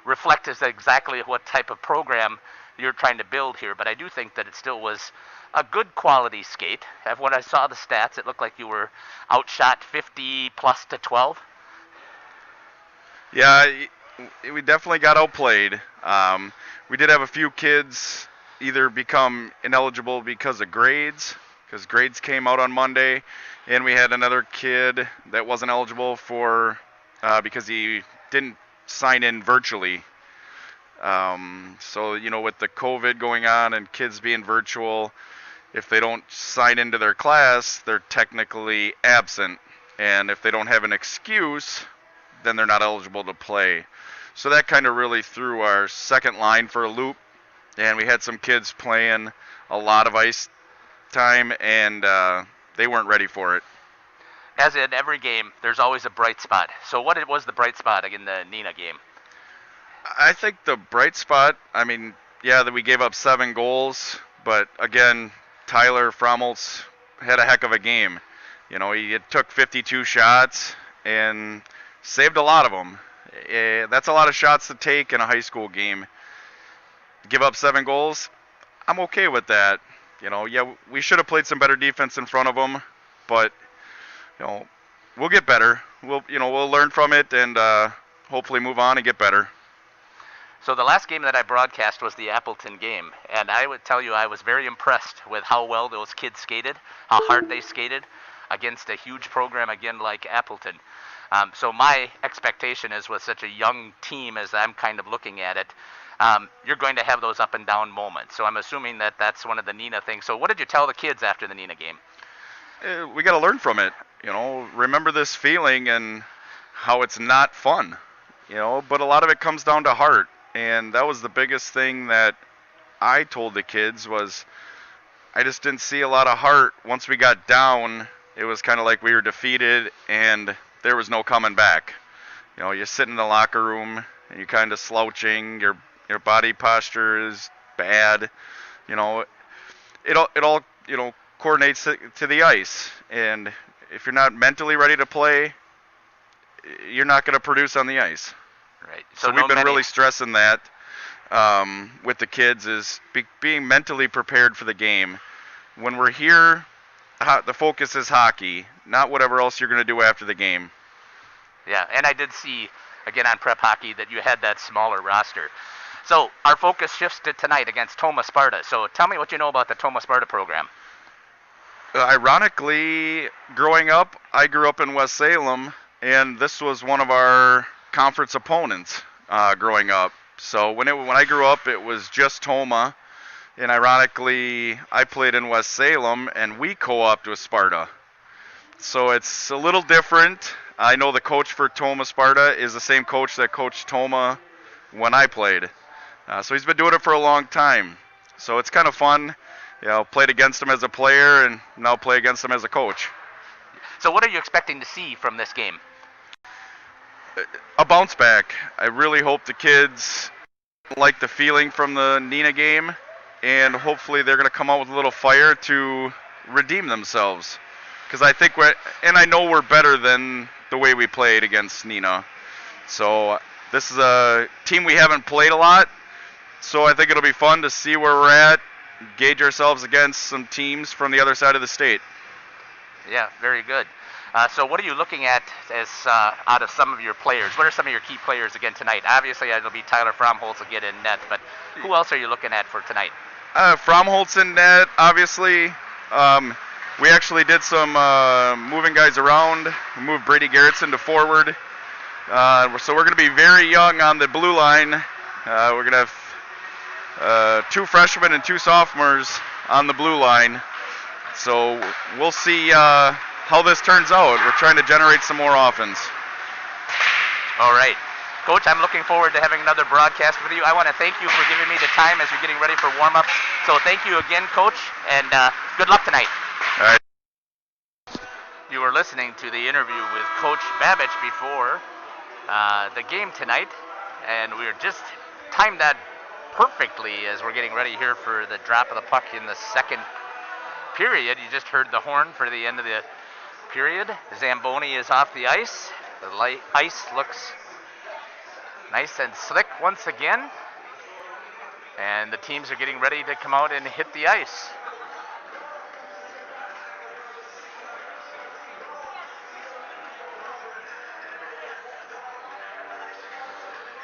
reflects exactly what type of program you're trying to build here, but I do think that it still was a good quality skate. When I saw the stats, it looked like you were outshot 50 plus to 12. Yeah, we definitely got outplayed. We did have a few kids either become ineligible because of grades, because grades came out on Monday, and we had another kid that wasn't eligible for because he didn't sign in virtually. So, you know, with the COVID going on and kids being virtual, if they don't sign into their class, they're technically absent. And if they don't have an excuse, then they're not eligible to play. So that kind of really threw our second line for a loop. And we had some kids playing a lot of ice time, and they weren't ready for it. As in every game, there's always a bright spot. So what was the bright spot in the Neenah game? I think the bright spot, I mean, yeah, that we gave up 7 goals, but again, Tyler Fromholtz had a heck of a game. You know, he took 52 shots and saved a lot of them. That's a lot of shots to take in a high school game. Give up 7 goals, I'm okay with that. You know, yeah, we should have played some better defense in front of them, but you know, we'll get better. We'll learn from it and hopefully move on and get better. So the last game that I broadcast was the Appleton game, and I would tell you I was very impressed with how well those kids skated, how hard they skated against a huge program again like Appleton. So my expectation is with such a young team as I'm kind of looking at it, you're going to have those up and down moments. So I'm assuming that that's one of the Neenah things. So what did you tell the kids after the Neenah game? We got to learn from it. You know, remember this feeling and how it's not fun. You know, but a lot of it comes down to heart. And that was the biggest thing that I told the kids was I just didn't see a lot of heart. Once we got down, it was kind of like we were defeated and there was no coming back. You know, you sit in the locker room and you're kind of slouching. Your body posture is bad. You know, it all coordinates to the ice. And if you're not mentally ready to play, you're not going to produce on the ice. Right. So we've been really stressing that with the kids is being mentally prepared for the game. When we're here, the focus is hockey, not whatever else you're going to do after the game. Yeah, and I did see, again on Prep Hockey, that you had that smaller roster. So our focus shifts to tonight against Tomah Sparta. So tell me what you know about the Tomah Sparta program. Ironically, growing up, I grew up in West Salem, and this was one of our conference opponents growing up. So when I grew up, it was just Tomah, and ironically, I played in West Salem, and we co-opted with Sparta. So it's a little different. I know the coach for Tomah Sparta is the same coach that coached Tomah when I played. So he's been doing it for a long time. So it's kind of fun. You know, played against him as a player, and now play against him as a coach. So what are you expecting to see from this game? A bounce back. I really hope the kids like the feeling from the Neenah game, and hopefully they're going to come out with a little fire to redeem themselves. Because I think I know we're better than the way we played against Neenah. So this is a team we haven't played a lot, so I think it'll be fun to see where we're at, gauge ourselves against some teams from the other side of the state. Yeah, very good. So what are you looking at as out of some of your players? What are some of your key players again tonight? Obviously, it'll be Tyler Fromholtz will get in net, but who else are you looking at for tonight? Fromholtz in net, obviously. We actually did some moving guys around. We moved Brady Garrettson to forward. So we're going to be very young on the blue line. We're going to have 2 freshmen and 2 sophomores on the blue line. So we'll see how this turns out. We're trying to generate some more offense. All right. Coach, I'm looking forward to having another broadcast with you. I want to thank you for giving me the time as you're getting ready for warm-ups. So thank you again, Coach, and good luck tonight. All right. You were listening to the interview with Coach Babich before the game tonight, and we were just timed that perfectly as we're getting ready here for the drop of the puck in the second period. You just heard the horn for the end of the period. Zamboni is off the ice. The ice looks nice and slick once again, and the teams are getting ready to come out and hit the ice.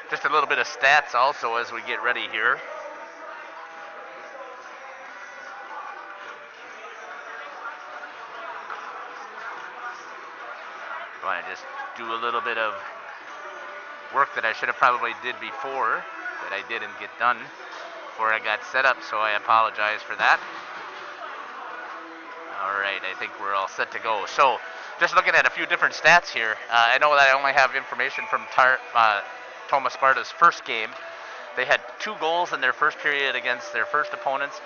Just a little bit of stats also as we get ready here. I want to just do a little bit of work that I should have probably did before that I didn't get done before I got set up, so I apologize for that. All right, I think we're all set to go. So just looking at a few different stats here, I know that I only have information from Tomah Sparta's first game. They had 2 goals in their first period against their first opponents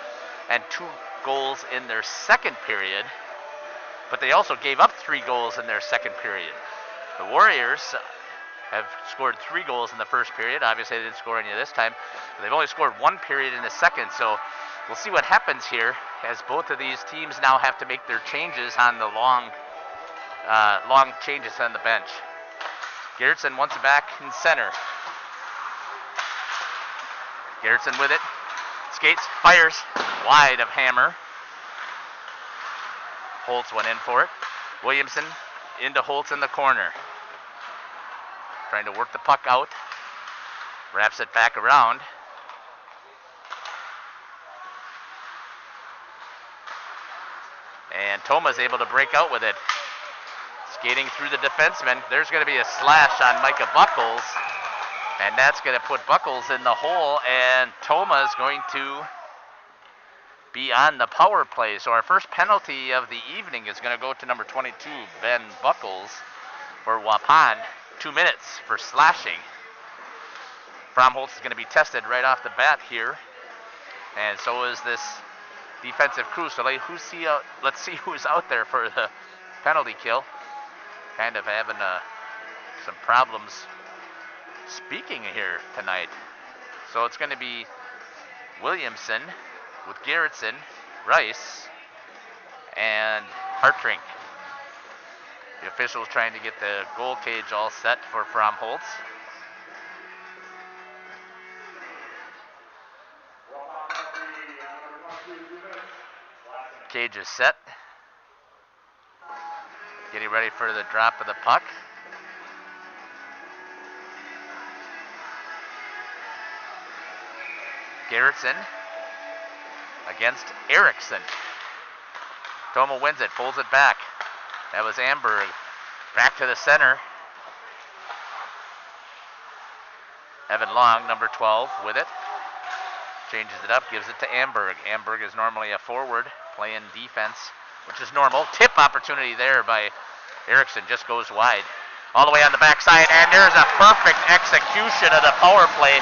and 2 goals in their second period, but they also gave up 3 goals in their second period. The Warriors have scored 3 goals in the first period. Obviously, they didn't score any this time. But they've only scored 1 period in the second, so we'll see what happens here as both of these teams now have to make their changes on the long changes on the bench. Garrettson wants it back in center. Garrettson with it. Skates, fires, wide of Hammer. Holtz went in for it. Williamson into Holtz in the corner. Trying to work the puck out. Wraps it back around. And Tomah's able to break out with it. Skating through the defenseman. There's going to be a slash on Micah Buckles. And that's going to put Buckles in the hole. And Tomah's going to be on the power play. So our first penalty of the evening is going to go to number 22, Ben Buckles, for Waupun. 2 minutes for slashing. Fromholtz is going to be tested right off the bat here. And so is this defensive crew. So let's see who's out there for the penalty kill. Kind of having some problems speaking here tonight. So it's going to be Williamson with Garrettson, Rice, and Hartrink. The officials trying to get the goal cage all set for Fromholtz. Cage is set. Getting ready for the drop of the puck. Garrettson against Erickson. Tomah wins it, pulls it back. That was Amberg. Back to the center. Evan Long, number 12, with it. Changes it up, gives it to Amberg. Amberg is normally a forward, playing defense, which is normal. Tip opportunity there by Erickson, just goes wide. All the way on the backside, and there's a perfect execution of the power play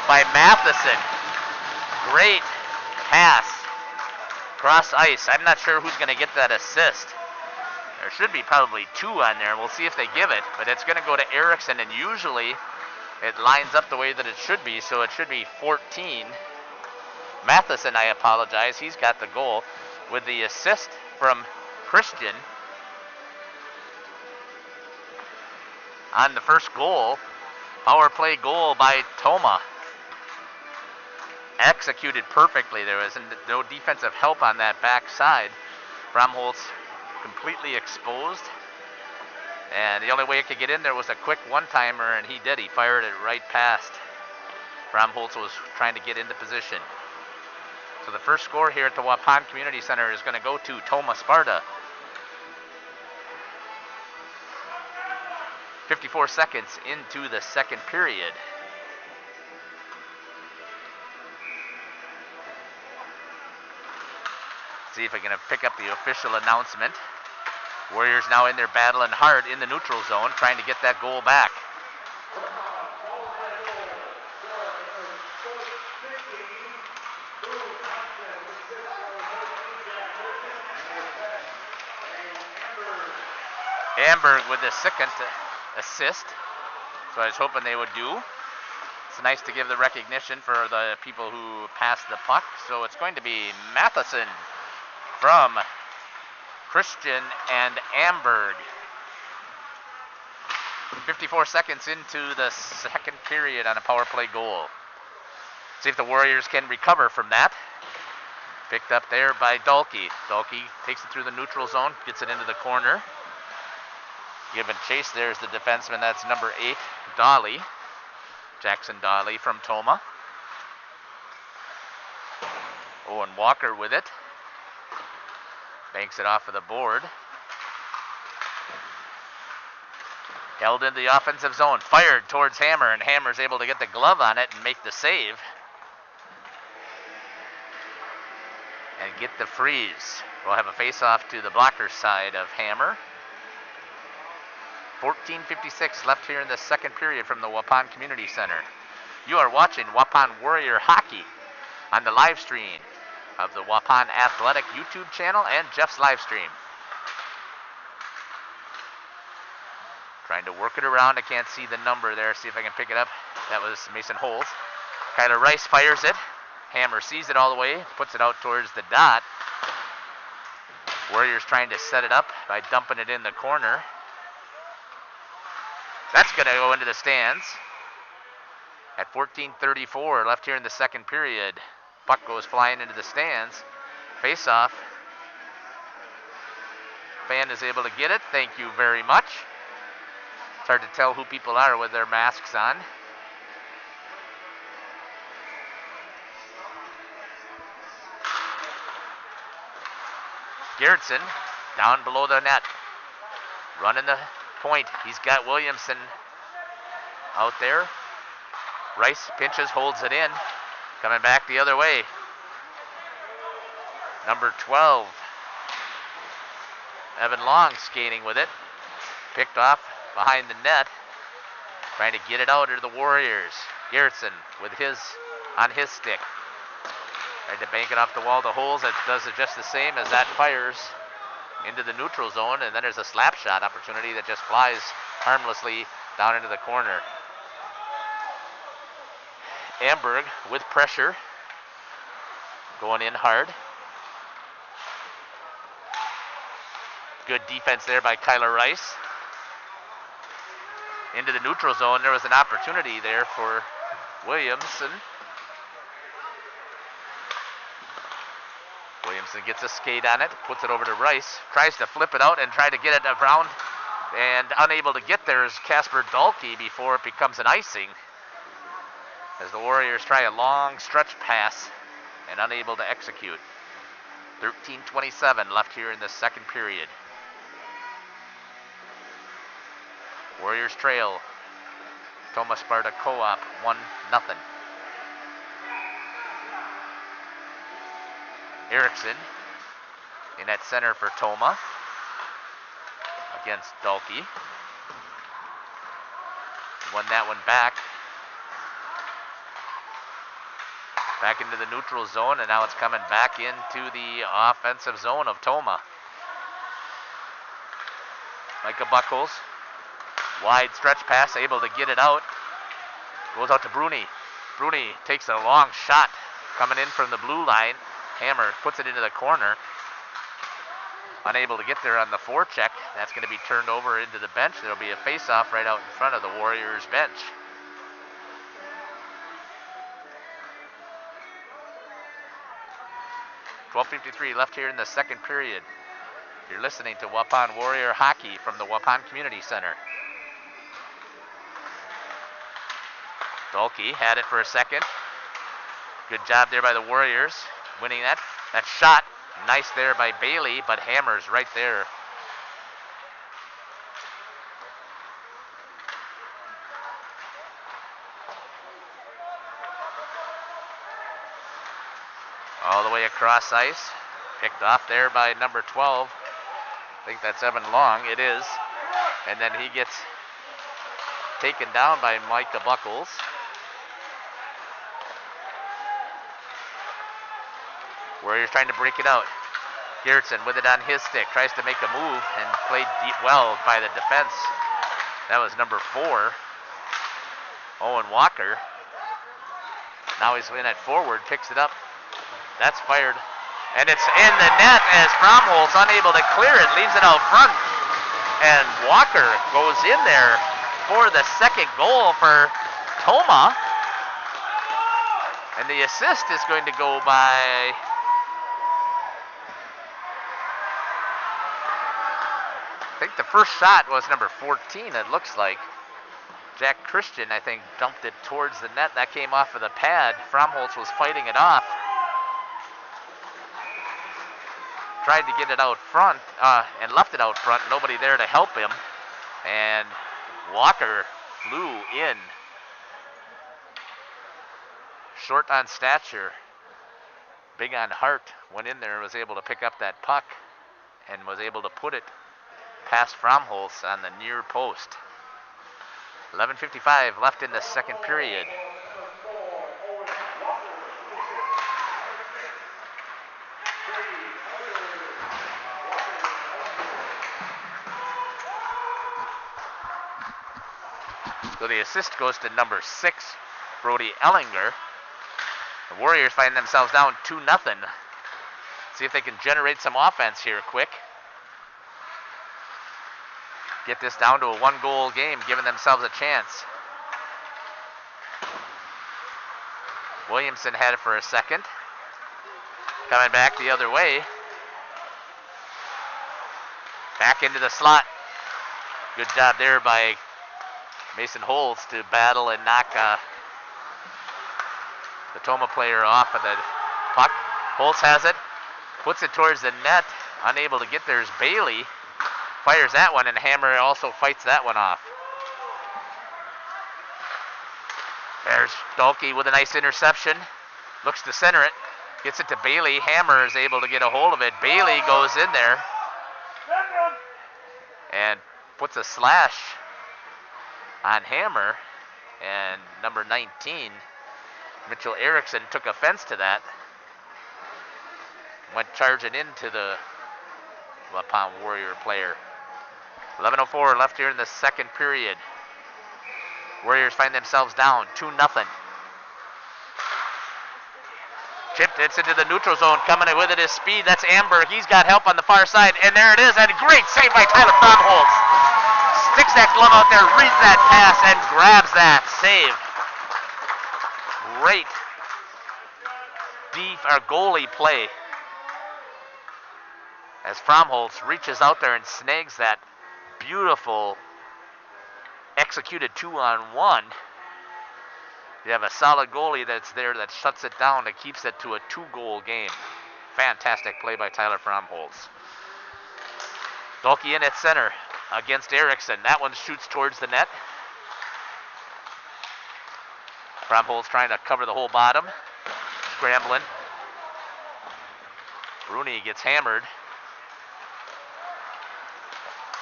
by Matheson. Great pass. Cross ice. I'm not sure who's going to get that assist. There should be probably 2 on there. We'll see if they give it, but it's going to go to Erickson, and usually it lines up the way that it should be, so it should be 14. Matheson, I apologize, he's got the goal with the assist from Christian on the first goal. Power play goal by Tomah. Executed perfectly. There was no defensive help on that back side. Fromholtz completely exposed. And the only way it could get in there was a quick one-timer, and he did. He fired it right past. Bromholtz was trying to get into position. So the first score here at the Waupun Community Center is going to go to Tomah Sparta. 54 seconds into the second period. See if I can pick up the official announcement. Warriors now in there battling hard in the neutral zone, trying to get that goal back. Amberg with the second assist. So I was hoping they would do. It's nice to give the recognition for the people who passed the puck. So it's going to be Matheson from Christian and Amberg. 54 seconds into the second period on a power play goal. See if the Warriors can recover from that. Picked up there by Dalkey. Dalkey takes it through the neutral zone, gets it into the corner. Given chase, there's the defenseman, that's number 8, Dolly. Jackson Dolly from Tomah. Owen Walker with it. Banks it off of the board. Held in the offensive zone, fired towards Hammer, and Hammer's able to get the glove on it and make the save. And get the freeze. We'll have a face-off to the blocker side of Hammer. 14:56 left here in the second period from the Waupun Community Center. You are watching Waupun Warrior Hockey on the live stream of the Waupun Athletic YouTube channel and Jeff's live stream. Trying to work it around. I can't see the number there. See if I can pick it up. That was Mason Holes. Kyler Rice fires it. Hammer sees it all the way, puts it out towards the dot. Warriors trying to set it up by dumping it in the corner. That's going to go into the stands. At 14:34 left here in the second period. Puck goes flying into the stands. Face off. Fan is able to get it. Thank you very much. It's hard to tell who people are with their masks on. Gerritsen down below the net. Running the point. He's got Williamson out there. Rice pinches, holds it in. Coming back the other way. Number 12. Evan Long skating with it. Picked off behind the net. Trying to get it out to the Warriors. Gerritsen with his on his stick. Trying to bank it off the wall. The Holes, it does it just the same as that fires into the neutral zone, and then there's a slap shot opportunity that just flies harmlessly down into the corner. Amberg with pressure, going in hard. Good defense there by Kyler Rice. Into the neutral zone, there was an opportunity there for Williamson. Williamson gets a skate on it, puts it over to Rice, tries to flip it out and try to get it around, and unable to get there is Casper Dalkey before it becomes an icing. As the Warriors try a long stretch pass and unable to execute. 13:27 left here in the second period. Warriors trail. Tomah Sparta Co-op 1-0. Erickson in at center for Tomah against Dalkey. Won that one back. Back into the neutral zone, and now it's coming back into the offensive zone of Tomah. Micah Buckles, wide stretch pass, able to get it out. Goes out to Bruni. Bruni takes a long shot coming in from the blue line. Hammer puts it into the corner. Unable to get there on the forecheck. That's going to be turned over into the bench. There'll be a face-off right out in front of the Warriors bench. .12:53 left here in the second period. You're listening to Waupun Warrior Hockey from the Waupun Community Center. Dolke had it for a second. Good job there by the Warriors, winning that shot. Nice there by Bailey, but hammers right there. All the way across ice. Picked off there by number 12. I think that's Evan Long. It is. And then he gets taken down by Micah Buckles. Warriors trying to break it out. Gerritsen with it on his stick. Tries to make a move and played deep well by the defense. That was number 4. Owen Walker. Now he's in at forward. Picks it up. That's fired. And it's in the net as Fromholz unable to clear it. Leaves it out front. And Walker goes in there for the second goal for Tomah. And the assist is going to go by I think the first shot was number 14, it looks like. Jack Christian, I think, dumped it towards the net. That came off of the pad. Fromholz was fighting it off. Tried to get it out front and left it out front. Nobody there to help him. And Walker flew in. Short on stature. Big on heart. Went in there and was able to pick up that puck and was able to put it past Fromholz on the near post. 11:55 left in the second period. So the assist goes to number 6, Brody Ellinger. The Warriors find themselves down 2-0. See if they can generate some offense here quick. Get this down to a 1-goal game, giving themselves a chance. Williamson had it for a second. Coming back the other way. Back into the slot. Good job there by Mason Holtz to battle and knock the Tomah player off of the puck. Holtz has it. Puts it towards the net. Unable to get there is Bailey. Fires that one, and Hammer also fights that one off. There's Dolke with a nice interception. Looks to center it. Gets it to Bailey. Hammer is able to get a hold of it. Bailey goes in there and puts a slash on Hammer. And number 19, Mitchell Erickson, took offense to that. Went charging into the Waupun Warrior player. 11:04 left here in the second period. Warriors find themselves down 2-0. Chipped, it's into the neutral zone. Coming in with it is speed. That's Amberg. He's got help on the far side. And there it is. And great save by Tyler Fromholz. Sticks that glove out there, reads that pass, and grabs that save. Great goalie play. As Fromholz reaches out there and snags that beautiful executed 2-on-1. You have a solid goalie that's there that shuts it down, that keeps it to a 2-goal game. Fantastic play by Tyler Fromholz. Dolke in at center against Erickson. That one shoots towards the net. Fromholz trying to cover the whole bottom. Scrambling. Rooney gets hammered.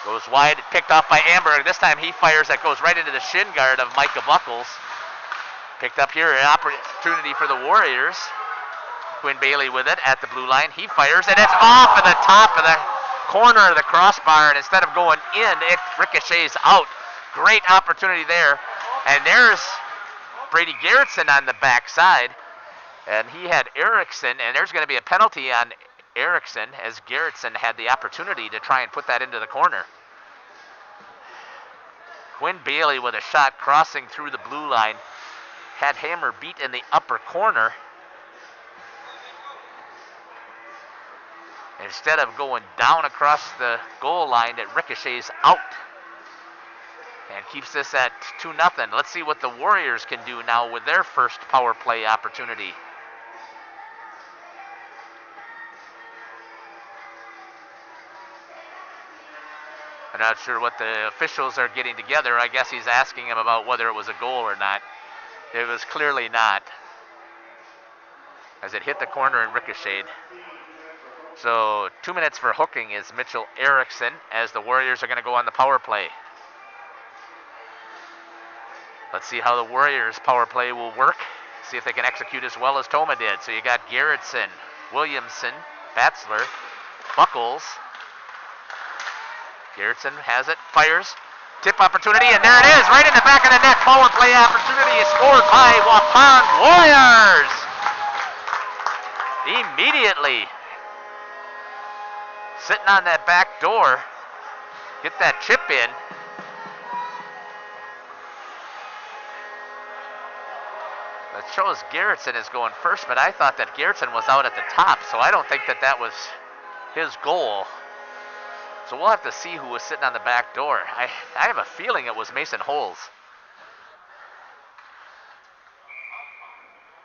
Goes wide, picked off by Amberg. This time he fires, that goes right into the shin guard of Micah Buckles. Picked up here, an opportunity for the Warriors. Quinn Bailey with it at the blue line. He fires, and it's off of the top of the corner of the crossbar, and instead of going in, it ricochets out. Great opportunity there. And there's Brady Gerritsen on the backside. And he had Erickson, and there's going to be a penalty on Erickson, as Gerritsen had the opportunity to try and put that into the corner. Quinn Bailey with a shot crossing through the blue line. Had Hammer beat in the upper corner. Instead of going down across the goal line, it ricochets out and keeps this at 2-0. Let's see what the Warriors can do now with their first power play opportunity. I'm not sure what the officials are getting together. I guess he's asking him about whether it was a goal or not. It was clearly not, as it hit the corner and ricocheted. So 2 minutes for hooking is Mitchell Erickson, as the Warriors are going to go on the power play. Let's see how the Warriors' power play will work. See if they can execute as well as Tomah did. So you got Garrettson, Williamson, Batzler, Buckles. Garrettson has it, fires, tip opportunity, and there it is, right in the back of the net. Power play opportunity is scored by Waupun Warriors. Immediately. Sitting on that back door, get that chip in. That shows Garrettson is going first, but I thought that Garrettson was out at the top, so I don't think that that was his goal. So we'll have to see who was sitting on the back door. I have a feeling it was Mason Holes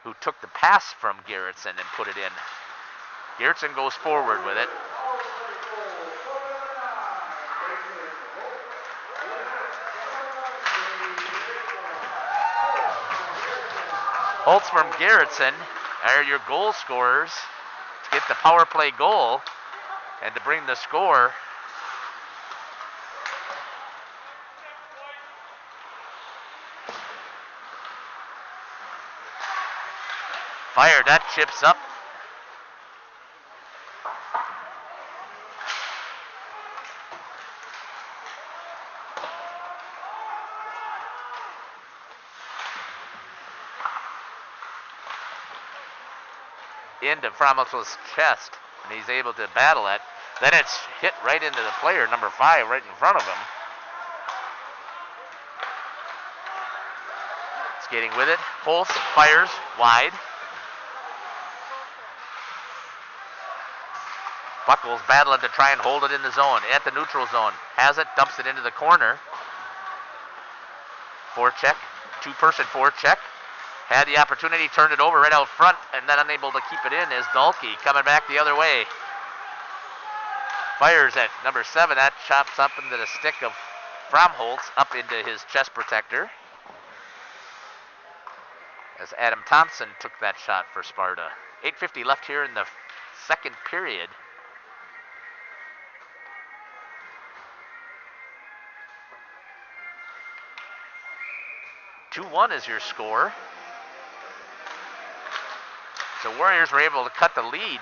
who took the pass from Garrettson and put it in. Garrettson goes forward with it. Holtzman, Garrettson are your goal scorers to get the power play goal and to bring the score. Fire, that chips up. Into Frommel's chest, and he's able to battle it. Then it's hit right into the player, number 5, right in front of him. Skating with it. Holtz fires wide. Buckles battling to try and hold it in the zone, at the neutral zone. Has it, dumps it into the corner. Forecheck, two-person forecheck. Had the opportunity, turned it over right out front, and then unable to keep it in is Dahlke coming back the other way. Fires at number 7. That chops up into the stick of Fromholtz, up into his chest protector. As Adam Thompson took that shot for Sparta. 8:50 left here in the second period. 2-1 is your score. So Warriors were able to cut the lead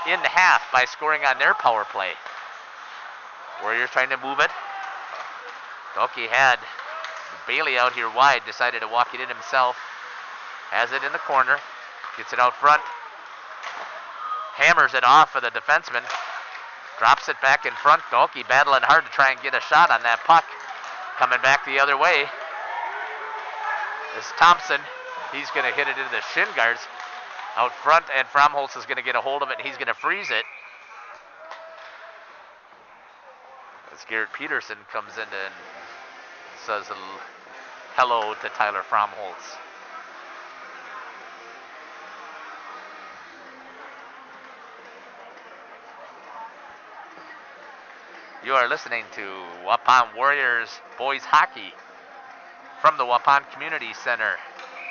in half by scoring on their power play. Warriors trying to move it. Dahlke had Bailey out here wide, decided to walk it in himself. Has it in the corner, gets it out front, hammers it off of the defenseman, drops it back in front. Dahlke battling hard to try and get a shot on that puck. Coming back the other way is Thompson. He's going to hit it into the shin guards out front, and Fromholtz is going to get a hold of it, and he's going to freeze it. As Garrett Peterson comes in and says hello to Tyler Fromholtz. You are listening to Waupun Warriors boys hockey from the Waupun Community Center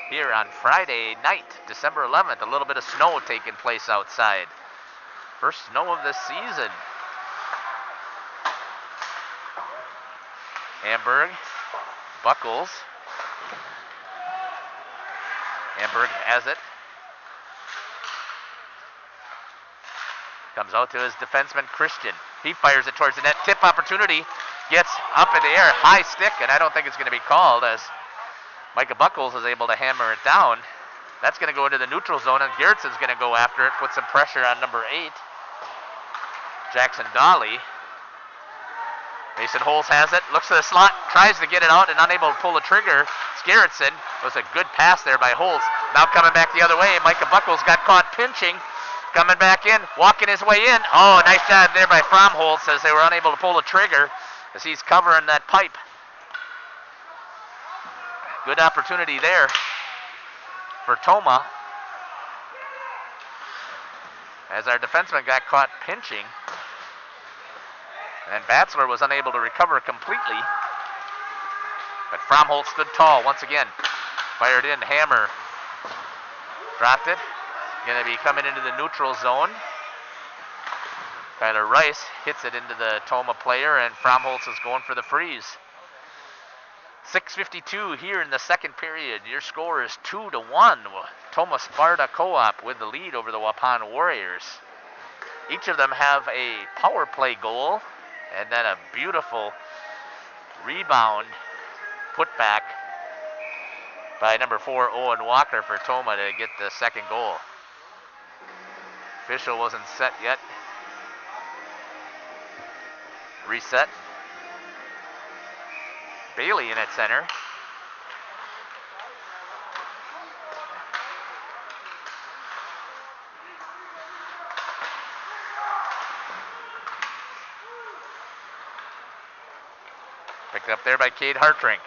here on Friday night, December 11th. A little bit of snow taking place outside. First snow of the season. Hamburg, Buckles. Hamburg has it. Comes out to his defenseman, Christian. He fires it towards the net. Tip opportunity. Gets up in the air. High stick, and I don't think it's going to be called as Micah Buckles is able to hammer it down. That's going to go into the neutral zone, and Garrettson's going to go after it. Put some pressure on number 8, Jackson Dolly. Mason Holes has it. Looks to the slot. Tries to get it out and unable to pull the trigger. Garrettson. Was a good pass there by Holes. Now coming back the other way. Micah Buckles got caught pinching. coming back in, walking his way in. Oh, nice job there by Fromholtz as they were unable to pull the trigger as he's covering that pipe. Good opportunity there for Tomah as our defenseman got caught pinching. And Batzler was unable to recover completely. But Fromholtz stood tall once again. Fired in, Hammer dropped it. Going to be coming into the neutral zone. Tyler Rice hits it into the Tomah player, and Fromholtz is going for the freeze. 6:52 here in the second period. Your score is 2-1. Tomah Sparta Co-op with the lead over the Waupun Warriors. Each of them have a power play goal, and then a beautiful rebound put back by number 4, Owen Walker, for Tomah to get the second goal. Official wasn't set yet. Reset. Bailey in at center. Picked up there by Cade Hartrink.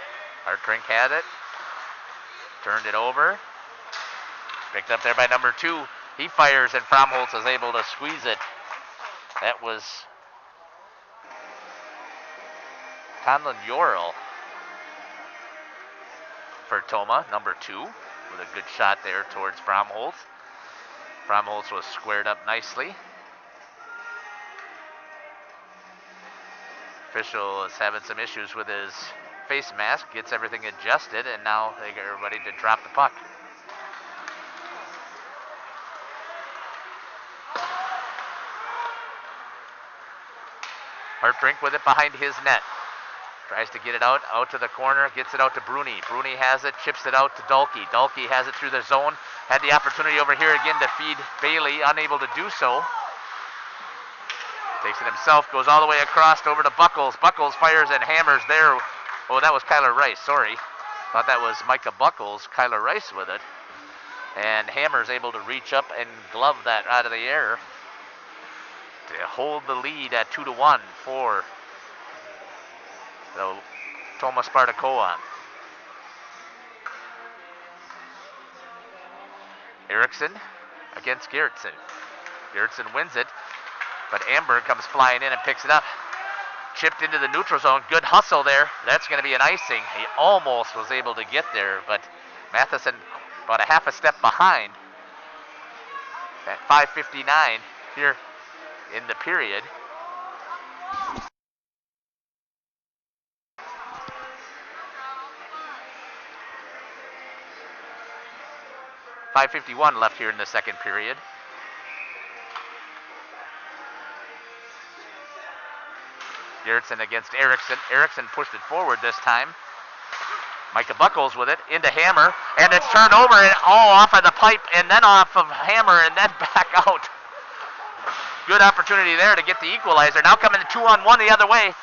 Hartrink had it. Turned it over. Picked up there by number 2. He fires, and Fromholtz is able to squeeze it. That was Conlon Yorl for Tomah, number 2, with a good shot there towards Fromholtz. Fromholtz was squared up nicely. Official is having some issues with his face mask, gets everything adjusted, and now they get ready to drop the puck. Hartrink with it behind his net. Tries to get it out to the corner, gets it out to Bruni. Bruni has it, chips it out to Dulke. Dulke has it through the zone. Had the opportunity over here again to feed Bailey, unable to do so. Takes it himself, goes all the way across over to Buckles. Buckles fires and hammers there. Oh, that was Kyler Rice, sorry. Thought that was Micah Buckles. Kyler Rice with it. And Hammer's able to reach up and glove that out of the air to hold the lead at 2-1 for the Tomah Sparta Co-op. Erickson against Gerritsen. Gerritsen wins it, but Amber comes flying in and picks it up. Chipped into the neutral zone. Good hustle there. That's going to be an icing. He almost was able to get there, but Matheson about a half a step behind at 5:59 here in the period. .551 left here in the second period. Gerritsen against Erickson. Erickson pushed it forward this time. Micah Buckles with it into Hammer, and it's turned over and all off of the pipe and then off of Hammer and then back out. Good opportunity there to get the equalizer. Now coming to 2-on-1 the other way.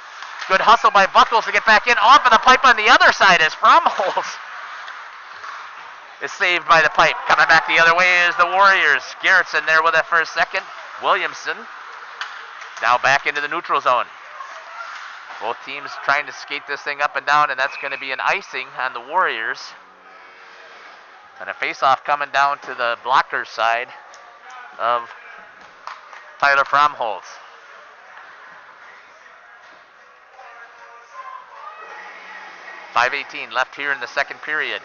Good hustle by Buckles to get back in. Off of the pipe on the other side is Fromholtz. Is saved by the pipe. Coming back the other way is the Warriors. Gerritsen there with it for a second. Williamson now back into the neutral zone. Both teams trying to skate this thing up and down, and that's going to be an icing on the Warriors. And a face-off coming down to the blocker side of Tyler Fromholtz. .518 left here in the second period.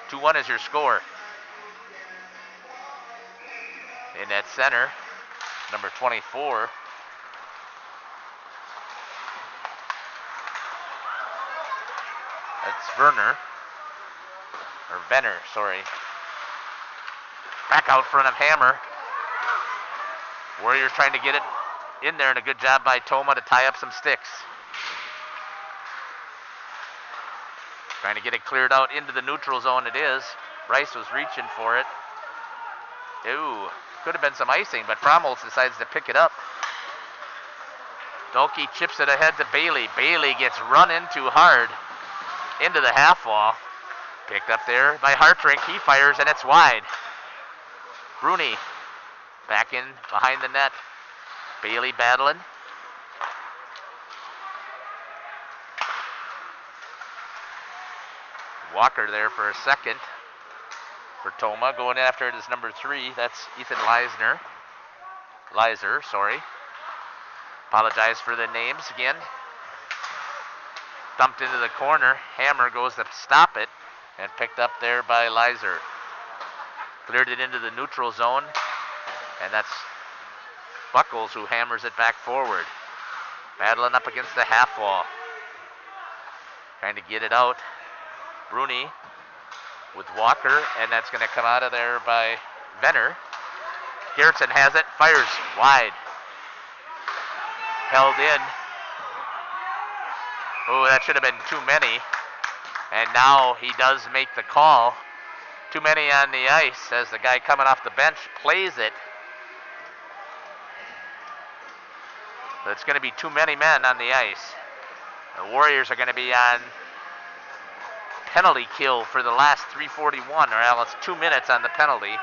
2-1 is your score. In that center, number 24. That's Werner. Or Venner, sorry. Back out front of Hammer. Warriors trying to get it in there, and a good job by Tomah to tie up some sticks. Trying to get it cleared out into the neutral zone. It is. Rice was reaching for it. Ooh, could have been some icing, but Fromholtz decides to pick it up. Dulke chips it ahead to Bailey. Bailey gets run into hard into the half wall. Picked up there by Hartrink. He fires, and it's wide. Bruni Back in behind the net. Bailey battling. Walker there for a second for Tomah. Going after it is number 3. That's Ethan Lizer, sorry. Apologize for the names again. Dumped into the corner. Hammer goes to stop it and picked up there by Lizer. Cleared it into the neutral zone, and that's Buckles who hammers it back forward. Battling up against the half wall. Trying to get it out. Bruni with Walker, and that's going to come out of there by Venner. Garrettson has it, fires wide. Held in. Oh, that should have been too many. And now he does make the call. Too many on the ice as the guy coming off the bench plays it. But it's going to be too many men on the ice. The Warriors are going to be on penalty kill for the last 3:41, or else 2 minutes on the penalty.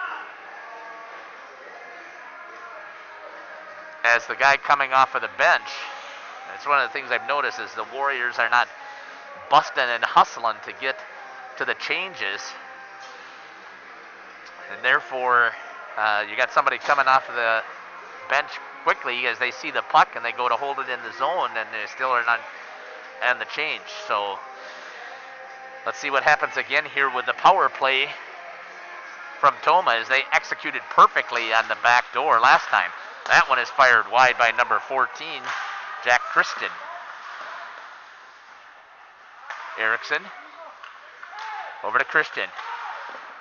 As the guy coming off of the bench, it's one of the things I've noticed is the Warriors are not busting and hustling to get to the changes. And therefore, you got somebody coming off of the bench quickly as they see the puck and they go to hold it in the zone, and they still are not on the change. So let's see what happens again here with the power play from Tomah as they executed perfectly on the back door last time. That one is fired wide by number 14, Jack Christian. Erickson over to Christian.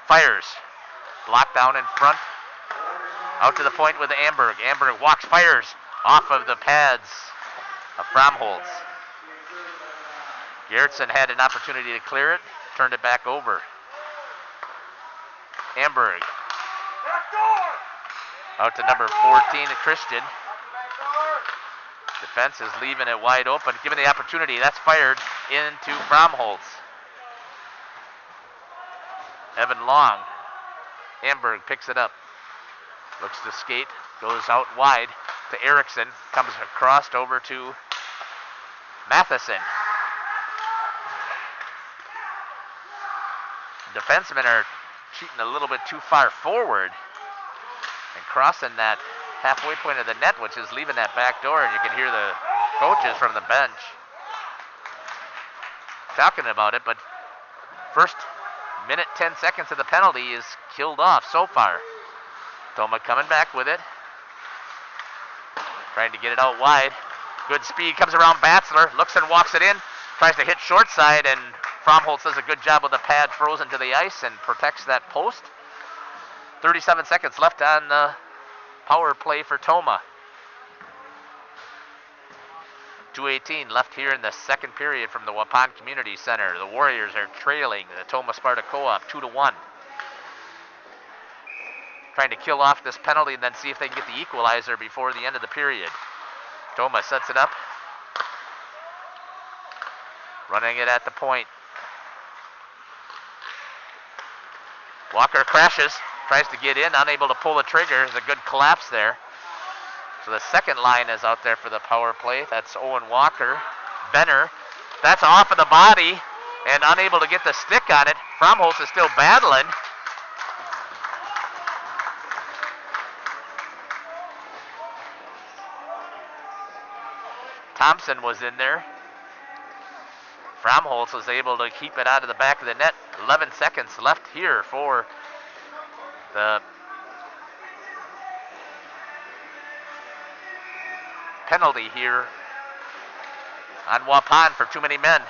Fires. Blocked down in front. Out to the point with Amberg. Amberg walks, fires off of the pads of Fromholtz. Garrettson had an opportunity to clear it, turned it back over. Amberg. Out to number 14, Christian. Defense is leaving it wide open, given the opportunity. That's fired into Fromholtz. Evan Long. Amberg picks it up. Looks to skate, goes out wide to Erickson, comes across over to Matheson. Defensemen are cheating a little bit too far forward and crossing that halfway point of the net, which is leaving that back door, and you can hear the coaches from the bench talking about it. But first minute, 10 seconds of the penalty is killed off so far. Tomah coming back with it. Trying to get it out wide. Good speed, comes around Batzler, looks and walks it in. Tries to hit short side, and Fromholtz does a good job with the pad frozen to the ice and protects that post. 37 seconds left on the power play for Tomah. 2:18 left here in the second period from the Waupun Community Center. The Warriors are trailing the Tomah Sparta Co-op 2-1. Trying to kill off this penalty and then see if they can get the equalizer before the end of the period. Tomah sets it up. Running it at the point. Walker crashes, tries to get in, unable to pull the trigger. There's a good collapse there. So the second line is out there for the power play. That's Owen Walker. Benner, that's off of the body and unable to get the stick on it. Fromholtz is still battling. Thompson was in there. Fromholtz was able to keep it out of the back of the net. 11 seconds left here for the penalty here on Waupun for too many men.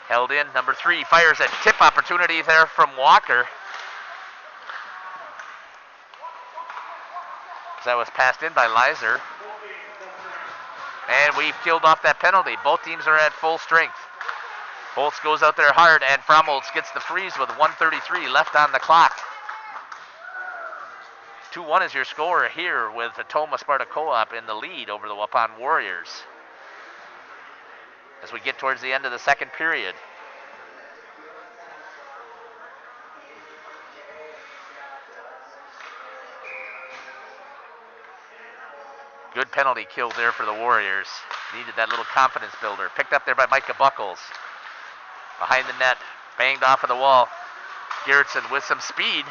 Held in, number 3 fires a tip opportunity there from Walker. That was passed in by Lizer. And we've killed off that penalty. Both teams are at full strength. Holtz goes out there hard, and Fromholtz gets the freeze with 1:33 left on the clock. 2-1 is your score here with the Tomah Sparta Co-op in the lead over the Waupun Warriors as we get towards the end of the second period. Good penalty kill there for the Warriors. Needed that little confidence builder. Picked up there by Micah Buckles. Behind the net, banged off of the wall. Garrettson with some speed,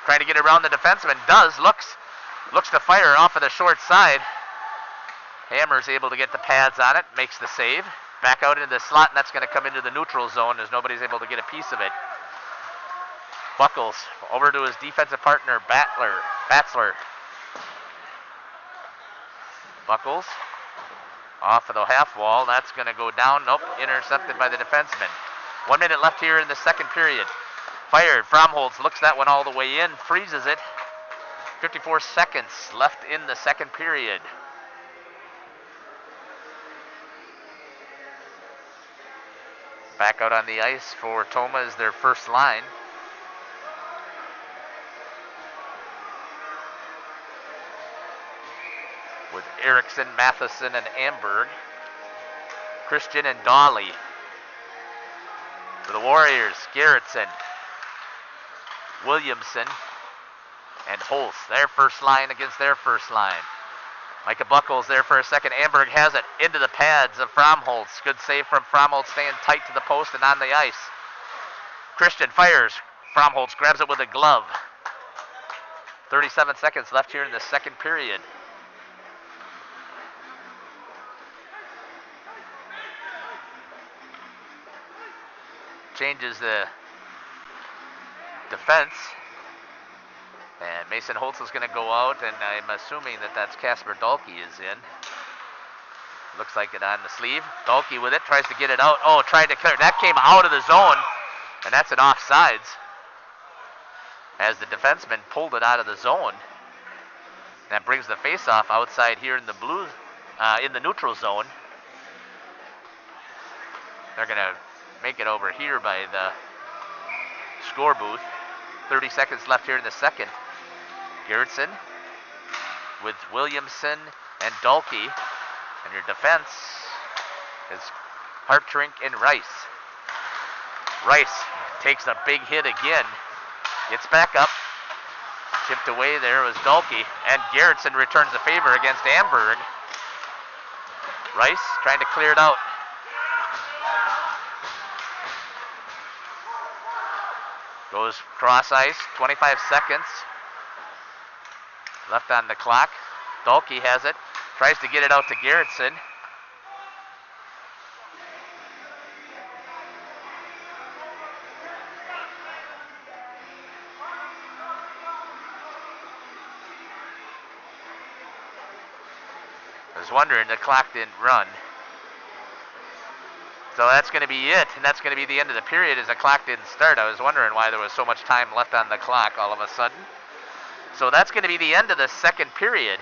trying to get around the defenseman. Looks to fire off of the short side. Hammer's able to get the pads on it, makes the save. Back out into the slot, and that's going to come into the neutral zone as nobody's able to get a piece of it. Buckles over to his defensive partner, Batzler. Buckles off of the half wall. That's going to go down. Nope, intercepted by the defenseman. 1 minute left here in the second period. Fired. Fromholz looks that one all the way in, freezes it. 54 seconds left in the second period. Back out on the ice for Tomah is their first line. With Erickson, Matheson, and Amberg. Christian and Dawley. For the Warriors, Garrettson, Williamson, and Holtz. Their first line against their first line. Micah Buckles there for a second. Amberg has it into the pads of Fromholz. Good save from Fromholz, staying tight to the post and on the ice. Christian fires. Fromholz grabs it with a glove. 37 seconds left here in the second period. Changes the defense. And Mason Holtz is going to go out, and I'm assuming that that's Casper Dahlke is in. Looks like it on the sleeve. Dahlke with it, tries to get it out. Oh, tried to clear. That came out of the zone, and that's an offsides. As the defenseman pulled it out of the zone. That brings the faceoff outside here in the blue, in the neutral zone. They're going to make it over here by the score booth. 30 seconds left here in the second. Garrettson with Williamson and Dahlke. And your defense is Hartrink and Rice. Rice takes a big hit again. Gets back up. Chipped away there was Dahlke. And Garrettson returns the favor against Amberg. Rice trying to clear it out. Goes cross ice, 25 seconds left on the clock. Dahlke has it, tries to get it out to Garrettson. I was wondering, the clock didn't run. So that's going to be it, and that's going to be the end of the period as the clock didn't start. I was wondering why there was so much time left on the clock all of a sudden. So that's going to be the end of the second period.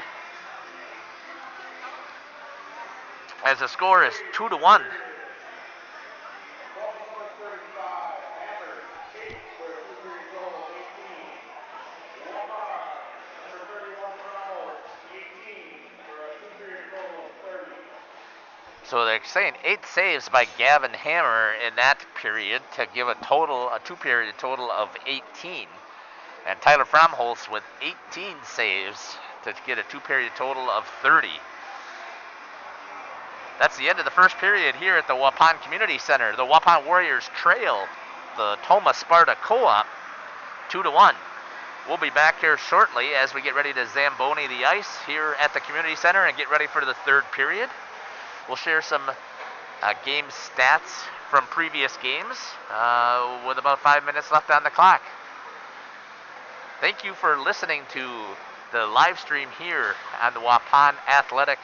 As the score is 2-1. So they're saying 8 saves by Gavin Hammer in that period to give a two-period total of 18. And Tyler Fromholz with 18 saves to get a two-period total of 30. That's the end of the first period here at the Waupun Community Center. The Waupun Warriors trail the Tomah Sparta Co-op 2-1. We'll be back here shortly as we get ready to Zamboni the ice here at the Community Center and get ready for the third period. We'll share some game stats from previous games with about 5 minutes left on the clock. Thank you for listening to the live stream here on the Waupun Athletic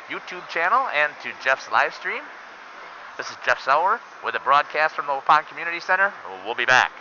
YouTube channel and to Jeff's live stream. This is Jeff Sauer with a broadcast from the Waupun Community Center. We'll be back.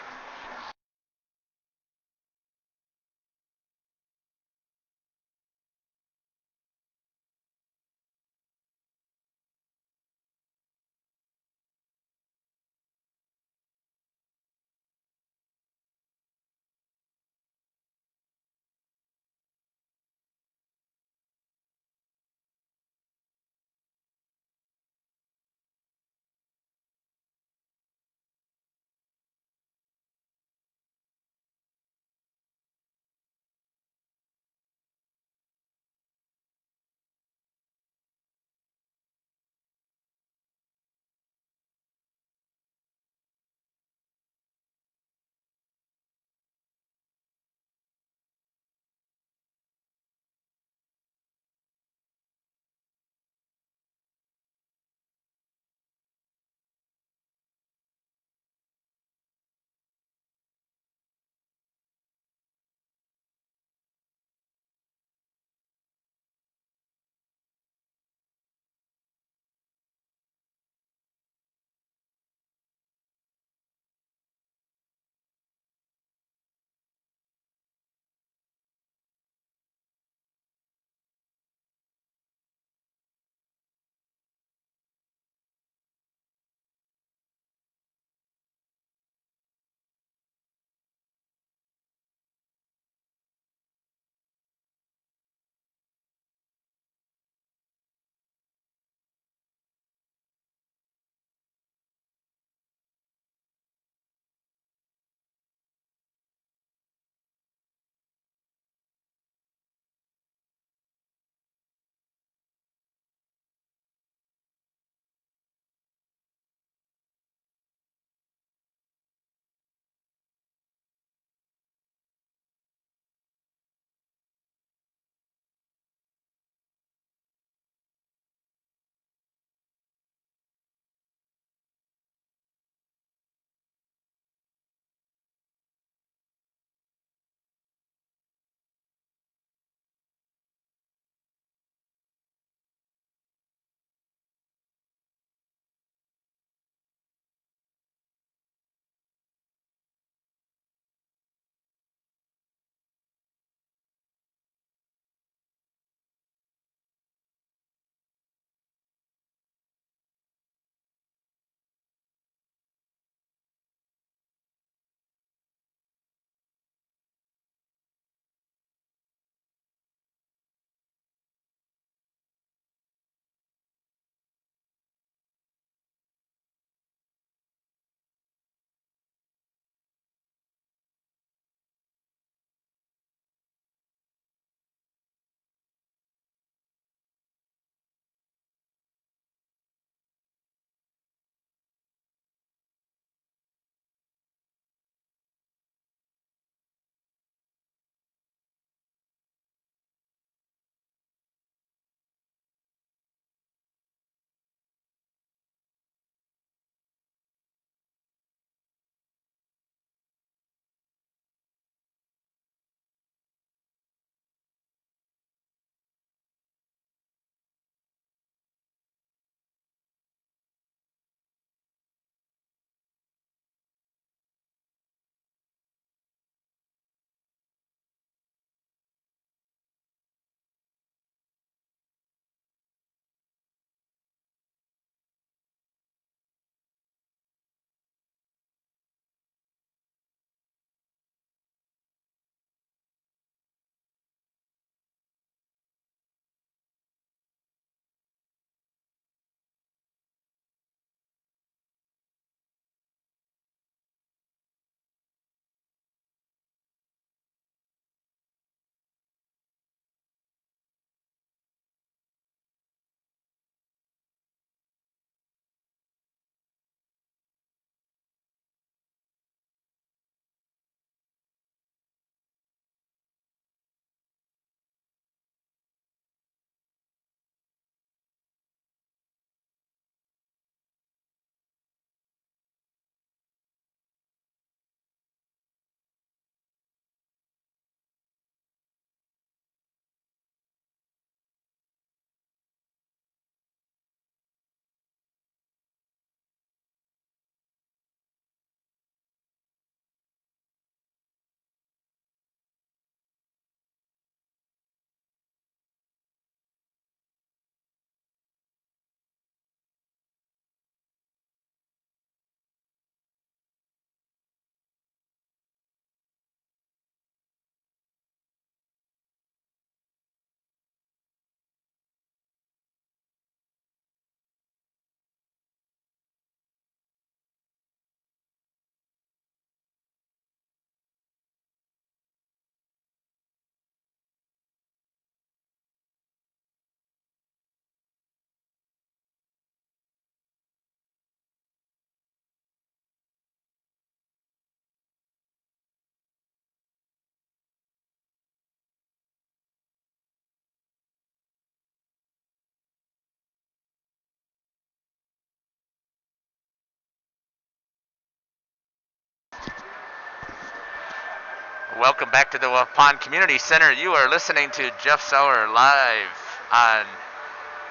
Welcome back to the Waupun Community Center. You are listening to Jeff's Hour live on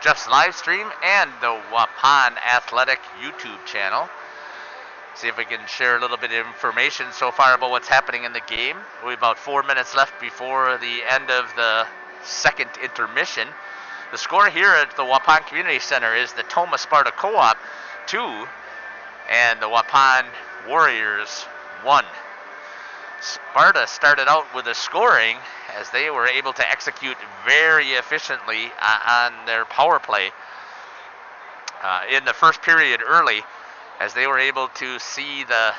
Jeff's live stream and the Waupun Athletic YouTube channel. See if we can share a little bit of information so far about what's happening in the game. We have about 4 minutes left before the end of the second intermission. The score here at the Waupun Community Center is the Tomah Sparta Co-op 2 and the Waupun Warriors 1. Sparta started out with the scoring as they were able to execute very efficiently on their power play in the first period early, as they were able to see the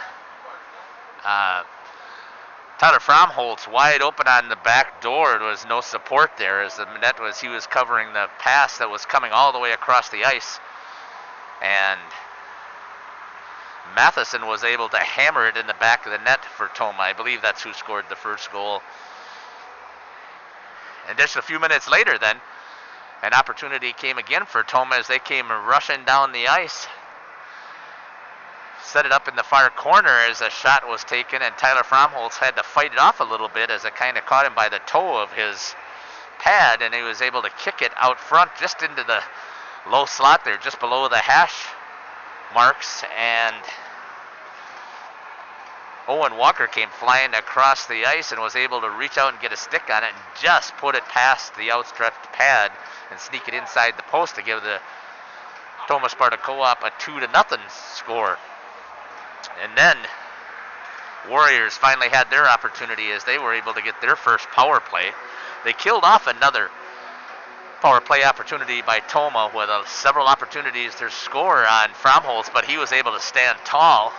Tyler Fromholtz wide open on the back door. There was no support there as the net he was covering the pass that was coming all the way across the ice, and Matheson was able to hammer it in the back of the net for Tomah. I believe that's who scored the first goal. And just a few minutes later then, an opportunity came again for Tomah as they came rushing down the ice. Set it up in the far corner as a shot was taken, and Tyler Fromholtz had to fight it off a little bit as it kind of caught him by the toe of his pad, and he was able to kick it out front just into the low slot there, just below the hash marks, and Owen Walker came flying across the ice and was able to reach out and get a stick on it and just put it past the outstretched pad and sneak it inside the post to give the Tomah Sparta Co-op a 2-0 score. And then Warriors finally had their opportunity as they were able to get their first power play. They killed off another power play opportunity by Tomah with several opportunities to score on Fromholtz, but he was able to stand tall,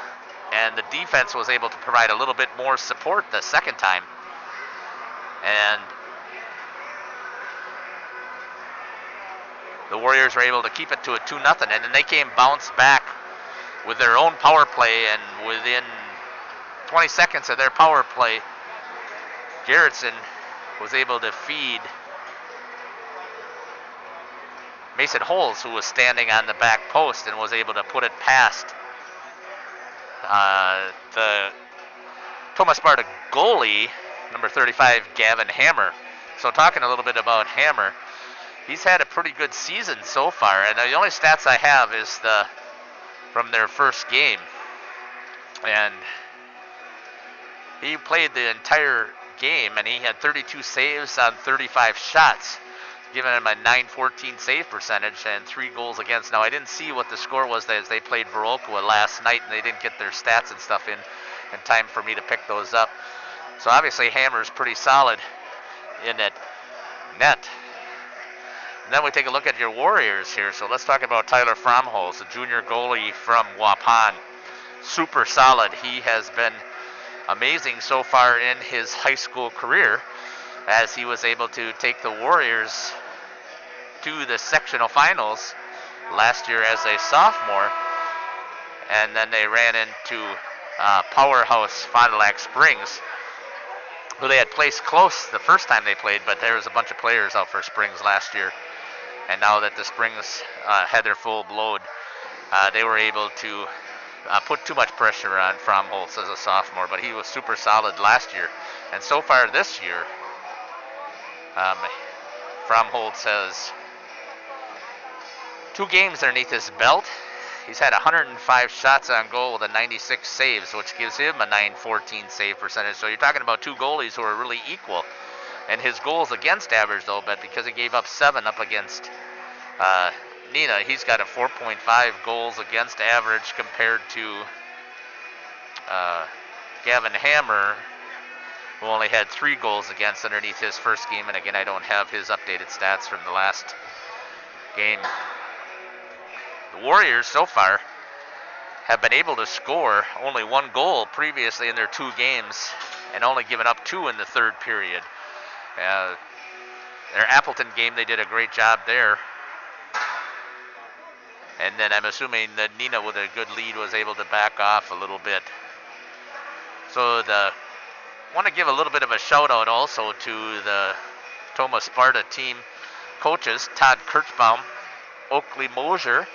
and the defense was able to provide a little bit more support the second time. And the Warriors were able to keep it to a 2-0, and then they came bounced back with their own power play, and within 20 seconds of their power play, Garrettson was able to feed Mason Holes, who was standing on the back post, and was able to put it past the Tomah Sparta goalie, number 35, Gavin Hammer. So talking a little bit about Hammer, he's had a pretty good season so far, and the only stats I have is from their first game. And he played the entire game, and he had 32 saves on 35 shots, giving him a .914 save percentage and 3 goals against. Now, I didn't see what the score was as they played Verolqua last night, and they didn't get their stats and stuff in time for me to pick those up. So obviously Hammer's pretty solid in that net. And then we take a look at your Warriors here. So let's talk about Tyler Fromholtz, a junior goalie from Waupun. Super solid. He has been amazing so far in his high school career, as he was able to take the Warriors to the sectional finals last year as a sophomore, and then they ran into powerhouse Fond du Lac Springs, who they had placed close the first time they played, but there was a bunch of players out for Springs last year, and now that the Springs had their full load, they were able to put too much pressure on Fromholtz as a sophomore, but he was super solid last year, and so far this year, Fromholtz has 2 games underneath his belt. He's had 105 shots on goal with a 96 saves, which gives him a .914 save percentage. So you're talking about 2 goalies who are really equal. And his goals against average, though, but because he gave up 7 up against Neenah, he's got a 4.5 goals against average compared to Gavin Hammer, who only had 3 goals against underneath his first game. And again, I don't have his updated stats from the last game. The Warriors so far have been able to score only 1 goal previously in their 2 games, and only given up 2 in the third period. Their Appleton game, they did a great job there. And then I'm assuming that Neenah, with a good lead, was able to back off a little bit. So want to give a little bit of a shout out also to the Tomah Sparta team coaches, Todd Kirchbaum, Oakley Mosier.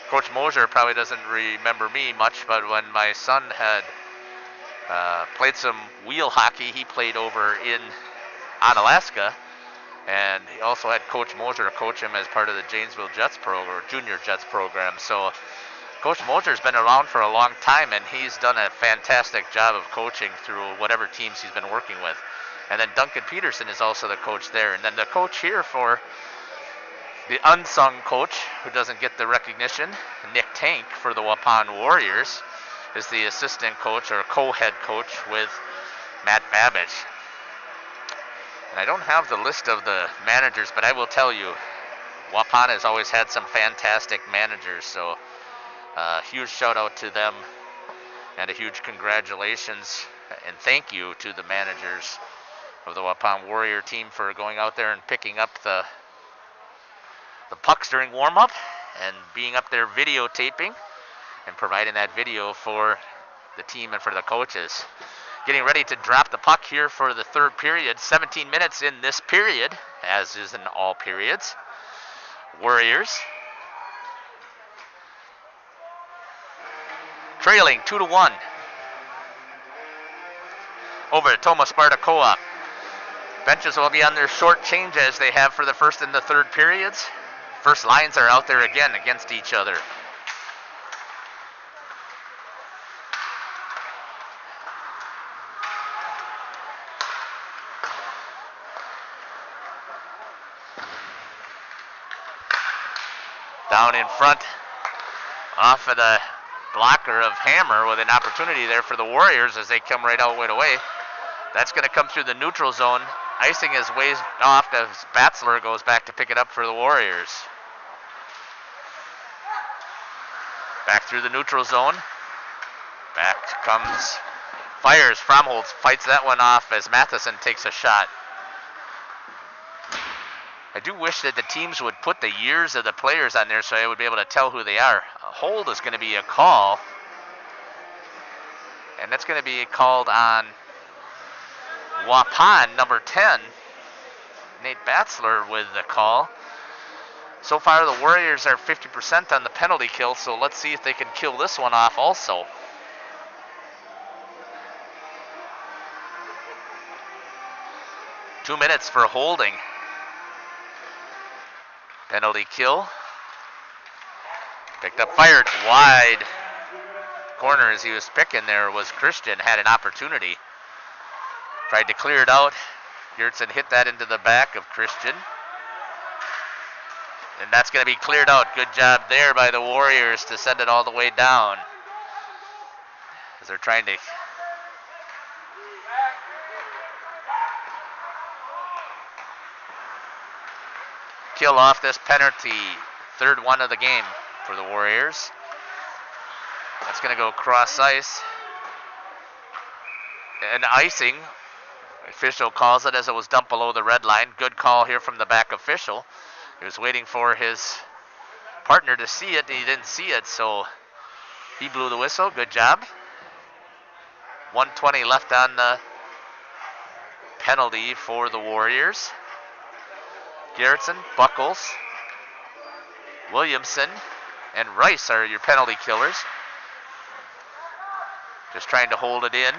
Coach Mosier probably doesn't remember me much, but when my son had Played some wheel hockey. He played over in Onalaska. And he also had Coach Moser coach him as part of the Janesville Jets program, or Junior Jets program. So Coach Moser's been around for a long time, and he's done a fantastic job of coaching through whatever teams he's been working with. And then Duncan Peterson is also the coach there. And then the coach here for the unsung coach, who doesn't get the recognition, Nick Tank for the Waupun Warriors, is the assistant coach or co-head coach with Matt Babbage. And I don't have the list of the managers, but I will tell you, Waupun has always had some fantastic managers, so a huge shout out to them and a huge congratulations and thank you to the managers of the Waupun Warrior team for going out there and picking up the pucks during warm-up and being up there videotaping and providing that video for the team and for the coaches. Getting ready to drop the puck here for the third period. 17 minutes in this period, as is in all periods. Warriors trailing 2-1 over to Tomah Sparta Co-op. Benches will be on their short change as they have for the first and the third periods. First lines are out there again against each other. Down in front, off of the blocker of Hammer with an opportunity there for the Warriors as they come right out away. That's going to come through the neutral zone. Icing is way off as Batzler goes back to pick it up for the Warriors. Back through the neutral zone. Back comes Fires. Fromholz fights that one off as Matheson takes a shot. I do wish that the teams would put the years of the players on there so I would be able to tell who they are. A hold is going to be a call. And that's going to be called on Waupun, number 10. Nate Batzler with the call. So far the Warriors are 50% on the penalty kill, so let's see if they can kill this one off also. Two minutes for holding. Penalty kill. Picked up, fired wide. Corner as he was picking there was Christian, had an opportunity. Tried to clear it out. Gertsen hit that into the back of Christian. And that's going to be cleared out. Good job there by the Warriors to send it all the way down. As they're trying to kill off this penalty. Third one of the game for the Warriors. That's going to go cross ice. And icing. Official calls it as it was dumped below the red line. Good call here from the back official. He was waiting for his partner to see it. He didn't see it, so he blew the whistle. Good job. 1:20 left on the penalty for the Warriors. Gerritsen, Buckles, Williamson, and Rice are your penalty killers. Just trying to hold it in.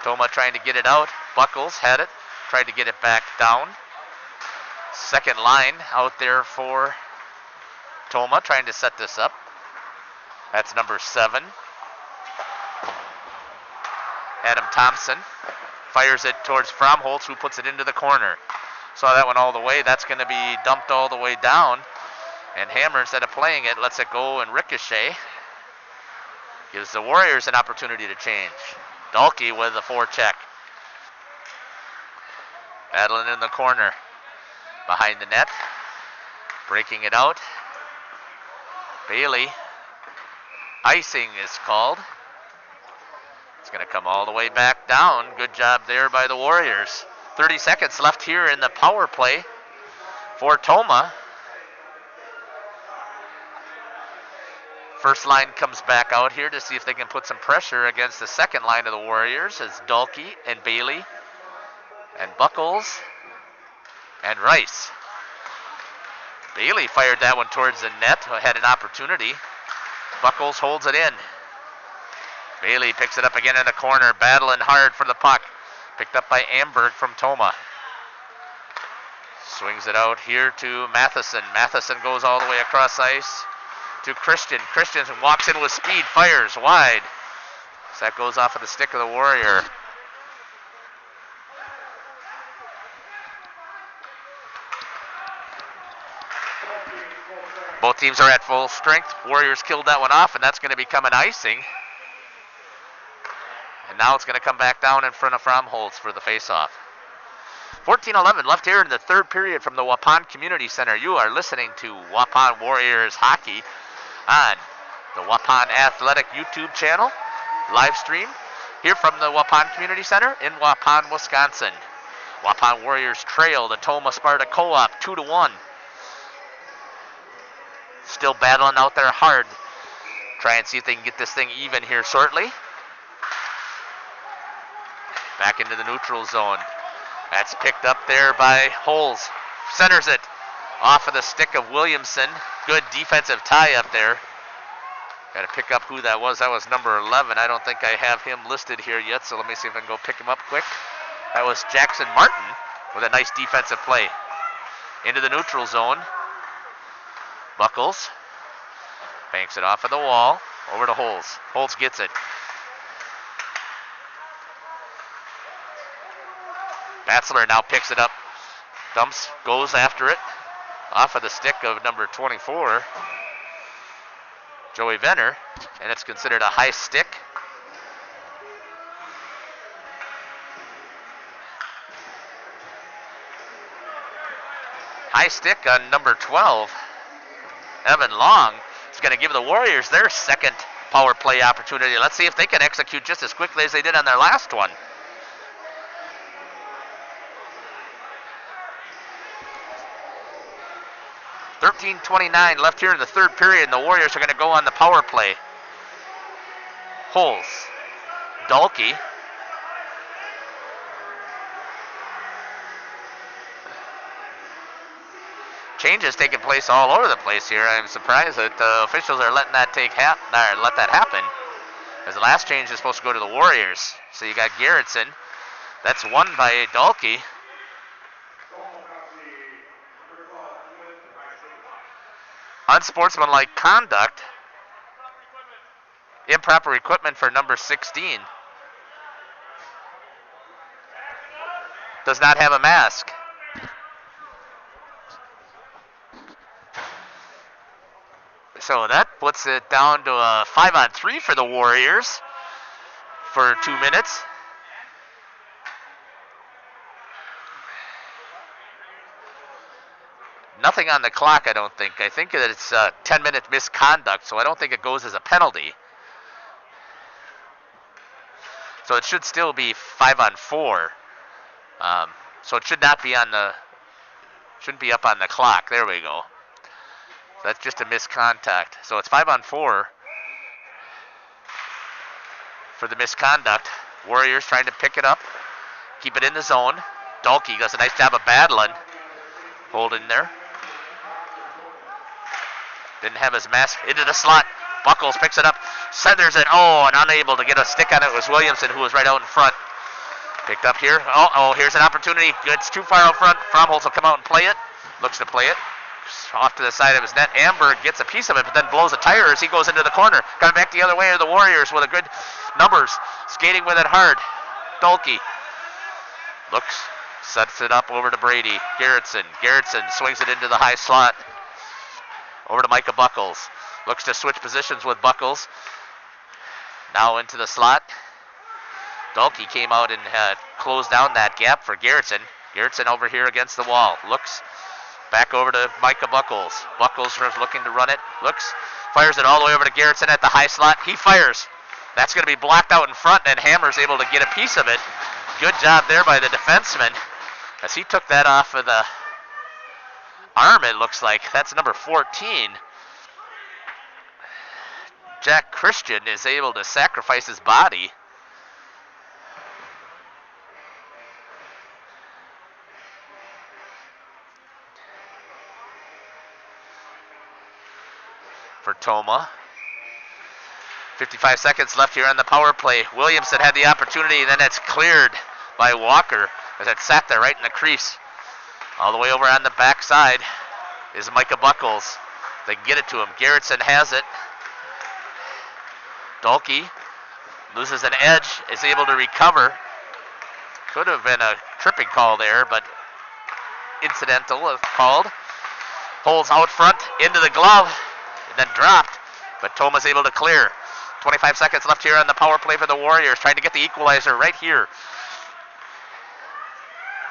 Tomah trying to get it out. Buckles had it. Tried to get it back down. Second line out there for Tomah trying to set this up. That's number 7. Adam Thompson fires it towards Fromholtz, who puts it into the corner. Saw that one all the way. That's going to be dumped all the way down. And Hammer, instead of playing it, lets it go and ricochet. Gives the Warriors an opportunity to change. Dahlke with a forecheck. Battling in the corner. Behind the net. Breaking it out. Bailey. Icing is called. It's going to come all the way back down. Good job there by the Warriors. 30 seconds left here in the power play for Tomah. First line comes back out here to see if they can put some pressure against the second line of the Warriors as Dahlke and Bailey and Buckles and Rice. Bailey fired that one towards the net, had an opportunity. Buckles holds it in. Bailey picks it up again in the corner, battling hard for the puck. Picked up by Amberg from Tomah. Swings it out here to Matheson. Matheson goes all the way across ice to Christian. Christian walks in with speed, fires wide. So that goes off of the stick of the Warrior. Both teams are at full strength. Warriors killed that one off, and that's going to become an icing. And now it's going to come back down in front of Fromholz for the faceoff. 14-11 left here in the third period from the Waupun Community Center. You are listening to Waupun Warriors Hockey on the Waupun Athletic YouTube channel, live stream here from the Waupun Community Center in Waupun, Wisconsin. Waupun Warriors trail the Tomah Sparta Co-op 2-1. Still battling out there hard. Try and see if they can get this thing even here shortly. Back into the neutral zone. That's picked up there by Holes. Centers it off of the stick of Williamson. Good defensive tie up there. Got to pick up who that was. That was number 11. I don't think I have him listed here yet, so let me see if I can go pick him up quick. That was Jackson Martin with a nice defensive play. Into the neutral zone. Buckles banks it off of the wall. Over to Holes. Holes gets it. Batzler now picks it up. Dumps, goes after it. Off of the stick of number 24, Joey Venner. And it's considered a high stick. High stick on number 12. Evan Long is going to give the Warriors their second power play opportunity. Let's see if they can execute just as quickly as they did on their last one. .29 left here in the third period, and the Warriors are going to go on the power play. Holes. Dalkey. Changes taking place all over the place here. I'm surprised that the officials are letting that let that happen. As the last change is supposed to go to the Warriors. So you got Garrettson. That's won by Dalkey. Unsportsmanlike conduct. Improper equipment for number 16. Does not have a mask. So that puts it down to a 5-on-3 for the Warriors for 2 minutes. Nothing on the clock, I don't think. I think that it's a 10-minute misconduct, so I don't think it goes as a penalty. So it should still be 5-on-4. So it should not be shouldn't be up on the clock. There we go. So that's just a miscontact. So it's 5-on-4 for the misconduct. Warriors trying to pick it up, keep it in the zone. Dalkey does a nice job of battling. Hold in there. Didn't have his mask. Into the slot. Buckles picks it up. Centers it. Oh, and unable to get a stick on it was Williamson, who was right out in front. Picked up here. Oh, here's an opportunity. It's too far out front. Fromholz will come out and play it. Looks to play it. Off to the side of his net. Amberg gets a piece of it, but then blows a tire as he goes into the corner. Coming back the other way are the Warriors with a good numbers. Skating with it hard. Dalkey. Looks. Sets it up over to Brady. Garrettson swings it into the high slot. Over to Micah Buckles. Looks to switch positions with Buckles. Now into the slot. Dalkey came out and closed down that gap for Garrettson. Garrettson over here against the wall. Looks back over to Micah Buckles. Buckles is looking to run it. Looks. Fires it all the way over to Garrettson at the high slot. He fires. That's going to be blocked out in front, and Hammer's able to get a piece of it. Good job there by the defenseman. As he took that off of the arm, it looks like. That's number 14. Jack Christian is able to sacrifice his body. For Tomah. 55 seconds left here on the power play. Williamson had the opportunity, and then it's cleared by Walker as it sat there right in the crease. All the way over on the backside is Micah Buckles. They can get it to him. Garrettson has it. Dolke loses an edge, is able to recover. Could have been a tripping call there, but incidental called. Holds out front into the glove, and then dropped, but Tomah's able to clear. 25 seconds left here on the power play for the Warriors, trying to get the equalizer right here.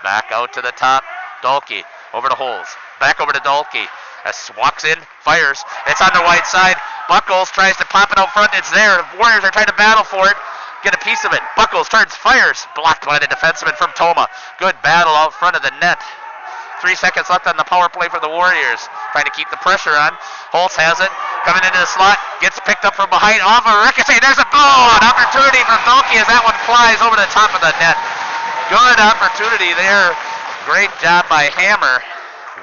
Back out to the top, Dolke, over to Holes, back over to Dolke. As walks in, fires, it's on the wide side. Buckles tries to pop it out front, it's there. The Warriors are trying to battle for it, get a piece of it. Buckles turns, fires, blocked by the defenseman from Tomah. Good battle out front of the net. 3 seconds left on the power play for the Warriors, trying to keep the pressure on. Holtz has it, coming into the slot, gets picked up from behind, off a ricochet. There's a goal, an opportunity for Dolke as that one flies over the top of the net. Good opportunity there. Great job by Hammer.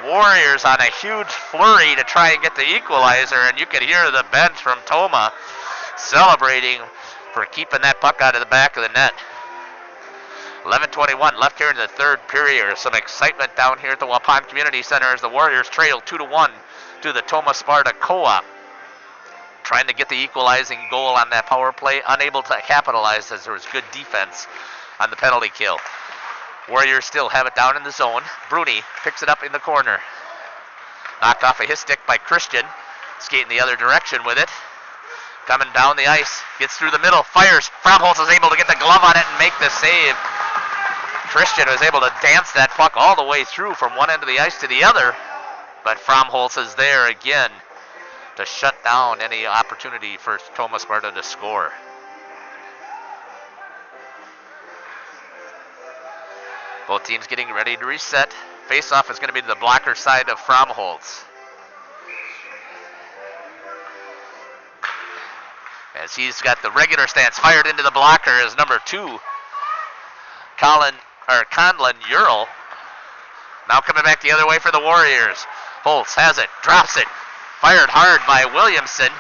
Warriors on a huge flurry to try and get the equalizer, and you can hear the bench from Tomah celebrating for keeping that puck out of the back of the net. 11:21 left here in the third period. Some excitement down here at the Waupun Community Center as the Warriors trail 2-1 to the Tomah Sparta Co-op. Trying to get the equalizing goal on that power play, unable to capitalize as there was good defense on the penalty kill. Warriors still have it down in the zone. Bruni picks it up in the corner. Knocked off of his stick by Christian. Skating the other direction with it. Coming down the ice. Gets through the middle. Fires. Fromholz is able to get the glove on it and make the save. Christian was able to dance that puck all the way through from one end of the ice to the other. But Fromholz is there again to shut down any opportunity for Tomah Sparta to score. Both teams getting ready to reset. Face-off is going to be to the blocker side of Fromholz. As he's got the regular stance fired into the blocker is number 2, Conlon Ural. Now coming back the other way for the Warriors. Holtz has it, drops it. Fired hard by Williamson,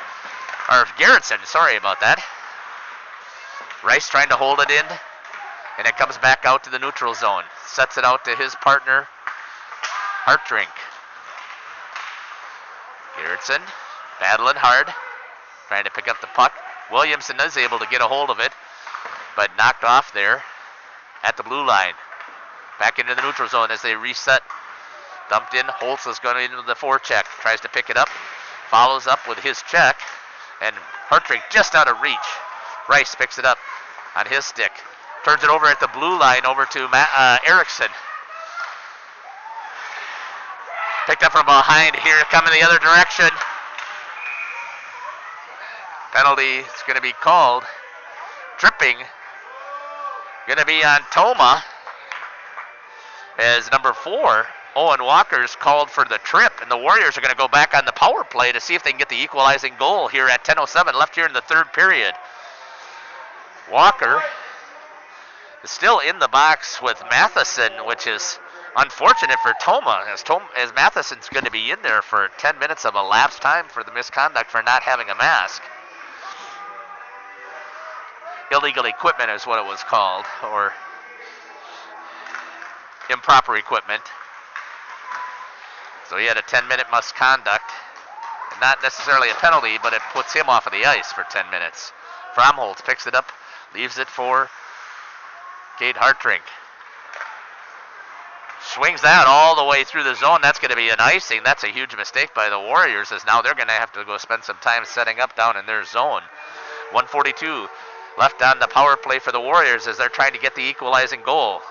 or Garrettson, sorry about that. Rice trying to hold it in. And it comes back out to the neutral zone. Sets it out to his partner, Hartrink. Garrettson battling hard, trying to pick up the puck. Williamson is able to get a hold of it, but knocked off there at the blue line. Back into the neutral zone as they reset. Dumped in. Holtz is going into the forecheck. Tries to pick it up. Follows up with his check. And Hartrink just out of reach. Rice picks it up on his stick. Turns it over at the blue line over to Erickson. Picked up from behind here, coming the other direction. Penalty is going to be called. Tripping. Going to be on Tomah. As number 4, Owen Walker's called for the trip. And the Warriors are going to go back on the power play to see if they can get the equalizing goal here at 10:07 left here in the third period. Walker is still in the box with Matheson, which is unfortunate for Tomah, as Matheson's going to be in there for 10 minutes of elapsed time for the misconduct for not having a mask. Illegal equipment is what it was called, or improper equipment. So he had a 10-minute misconduct. Not necessarily a penalty, but it puts him off of the ice for 10 minutes. Fromholz picks it up, leaves it for Cade Hartrink. Swings that all the way through the zone. That's going to be an icing. That's a huge mistake by the Warriors, as now they're going to have to go spend some time setting up down in their zone. 1:42 left on the power play for the Warriors as they're trying to get the equalizing goal.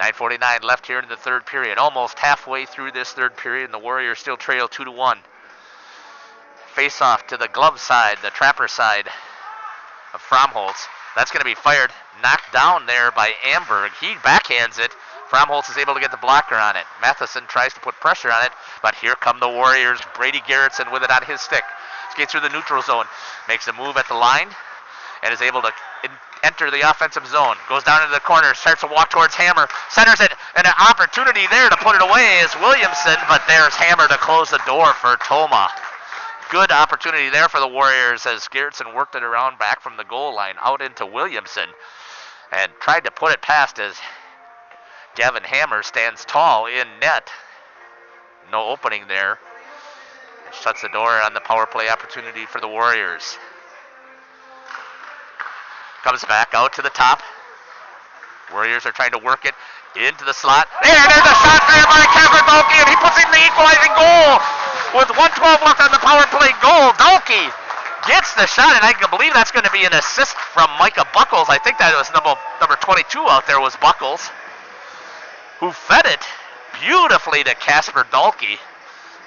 .9:49 left here in the third period. Almost halfway through this third period, and the Warriors still trail 2-1. Face off to the glove side, the trapper side of Fromholz. That's going to be fired, knocked down there by Amberg. He backhands it. Fromholz is able to get the blocker on it. Matheson tries to put pressure on it, but here come the Warriors. Brady Garrettson with it on his stick. Skates through the neutral zone. Makes a move at the line. and is able to enter the offensive zone. Goes down into the corner, starts to walk towards Hammer, centers it, and an opportunity there to put it away is Williamson, but there's Hammer to close the door for Tomah. Good opportunity there for the Warriors as Garrettson worked it around back from the goal line out into Williamson and tried to put it past as Gavin Hammer stands tall in net. No opening there. It shuts the door on the power play opportunity for the Warriors. Comes back out to the top. Warriors are trying to work it into the slot. And there's a shot there by Kevin Dalkey, and he puts in the equalizing goal. With 1:12 left on the power play goal, Dalkey gets the shot, and I can believe that's going to be an assist from Micah Buckles. I think that was number 22 out there was Buckles, who fed it beautifully to Casper Dalkey.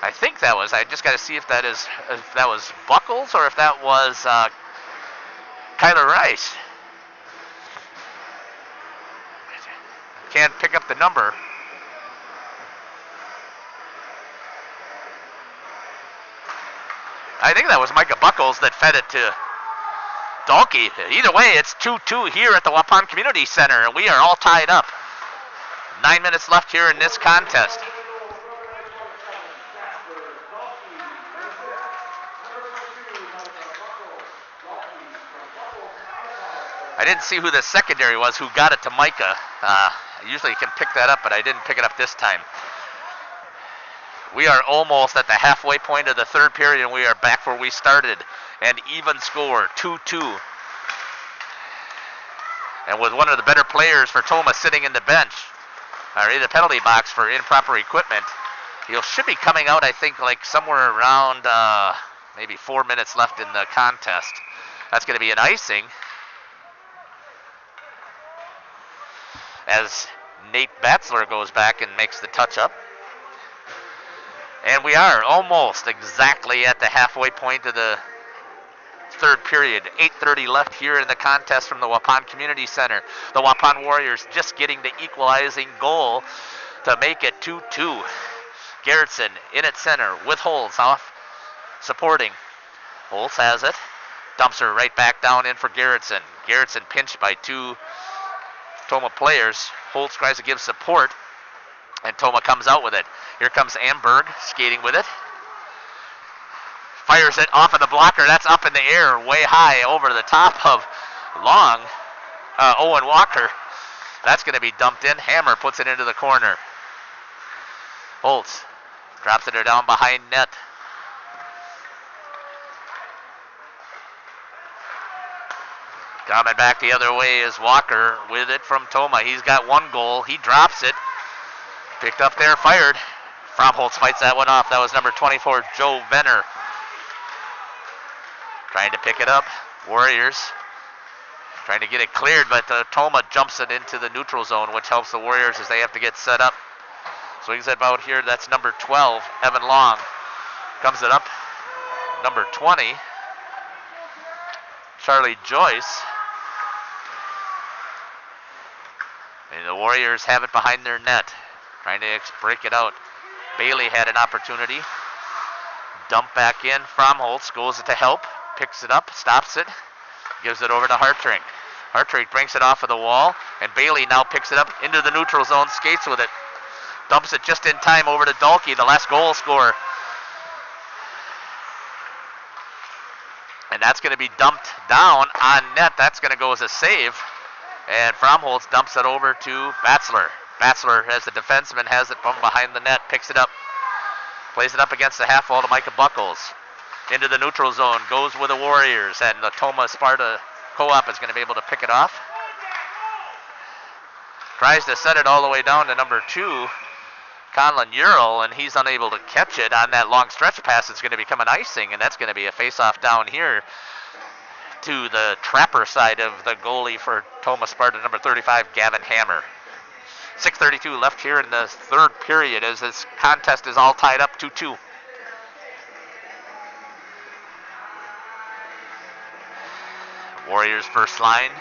I think that was, I just got to see if that was Buckles or if that was Kyler Rice. Can't pick up the number. I think that was Micah Buckles that fed it to Dalkey. Either way, it's 2-2 here at the Waupun Community Center, and we are all tied up. 9 minutes left here in this contest. I didn't see who the secondary was who got it to Micah. I usually can pick that up, but I didn't pick it up this time. We are almost at the halfway point of the third period, and we are back where we started. An even score, 2-2. And with one of the better players for Tomah sitting in the bench, or in the penalty box for improper equipment, he should be coming out, I think, like somewhere around maybe 4 minutes left in the contest. That's going to be an icing, as Nate Batzler goes back and makes the touch-up. And we are almost exactly at the halfway point of the third period. 8:30 left here in the contest from the Waupun Community Center. The Waupun Warriors just getting the equalizing goal to make it 2-2. Garrettson in at center with Holtz off supporting. Holtz has it. Dumps her right back down in for Garrettson. Garrettson pinched by two Tomah players. Holtz tries to give support, and Tomah comes out with it. Here comes Amberg skating with it. Fires it off of the blocker. That's up in the air, way high over the top of Owen Walker. That's going to be dumped in. Hammer puts it into the corner. Holtz drops it down behind net. Coming back the other way is Walker with it from Tomah. He's got one goal. He drops it. Picked up there, fired. Fromholtz fights that one off. That was number 24, Joe Venner. Trying to pick it up. Warriors trying to get it cleared, but Tomah jumps it into the neutral zone, which helps the Warriors as they have to get set up. Swings it out here. That's number 12, Evan Long. Comes it up. Number 20, Charlie Joyce. And the Warriors have it behind their net. Trying to break it out. Bailey had an opportunity. Dump back in. Fromholtz goes to help. Picks it up. Stops it. Gives it over to Hartring. Hartring brings it off of the wall. And Bailey now picks it up into the neutral zone. Skates with it. Dumps it just in time over to Dalkey, the last goal scorer. And that's going to be dumped down on net. That's going to go as a save. And Fromholtz dumps it over to Batzler. Batzler, as the defenseman, has it from behind the net, picks it up, plays it up against the half wall to Micah Buckles. Into the neutral zone, goes with the Warriors, and the Tomah Sparta co-op is going to be able to pick it off. Tries to set it all the way down to number 2, Conlon Ural, and he's unable to catch it on that long stretch pass. It's going to become an icing, and that's going to be a face-off down here to the trapper side of the goalie for Tomah Sparta, number 35, Gavin Hammer. 6:32 left here in the third period as this contest is all tied up 2-2. Warriors first line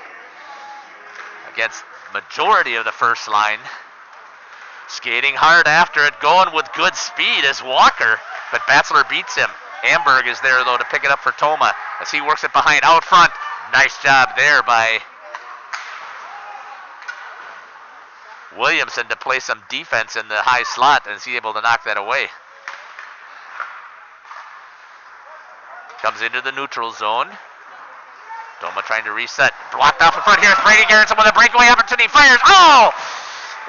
against majority of the first line. Skating hard after it, going with good speed is Walker, but Batzler beats him. Amberg is there, though, to pick it up for Tomah as he works it behind. Out front, Nice job there by Williamson to play some defense in the high slot and is able to knock that away. Comes into the neutral zone. Tomah trying to reset. Blocked off in front. Here's Brady Garrettson with a breakaway opportunity. Fires. Oh!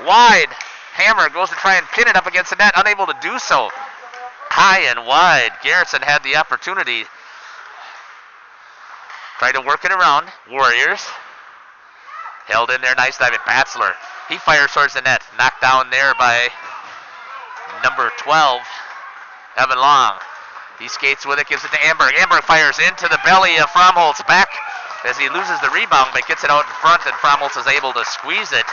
Wide. Hammer goes to try and pin it up against the net. Unable to do so. High and wide. Garrettson had the opportunity. Tried to work it around. Warriors. Held in there. Nice dive at Batzler. He fires towards the net. Knocked down there by number 12, Evan Long. He skates with it, gives it to Amberg. Amberg fires into the belly of Fromholtz back as he loses the rebound, but gets it out in front, and Fromholtz is able to squeeze it.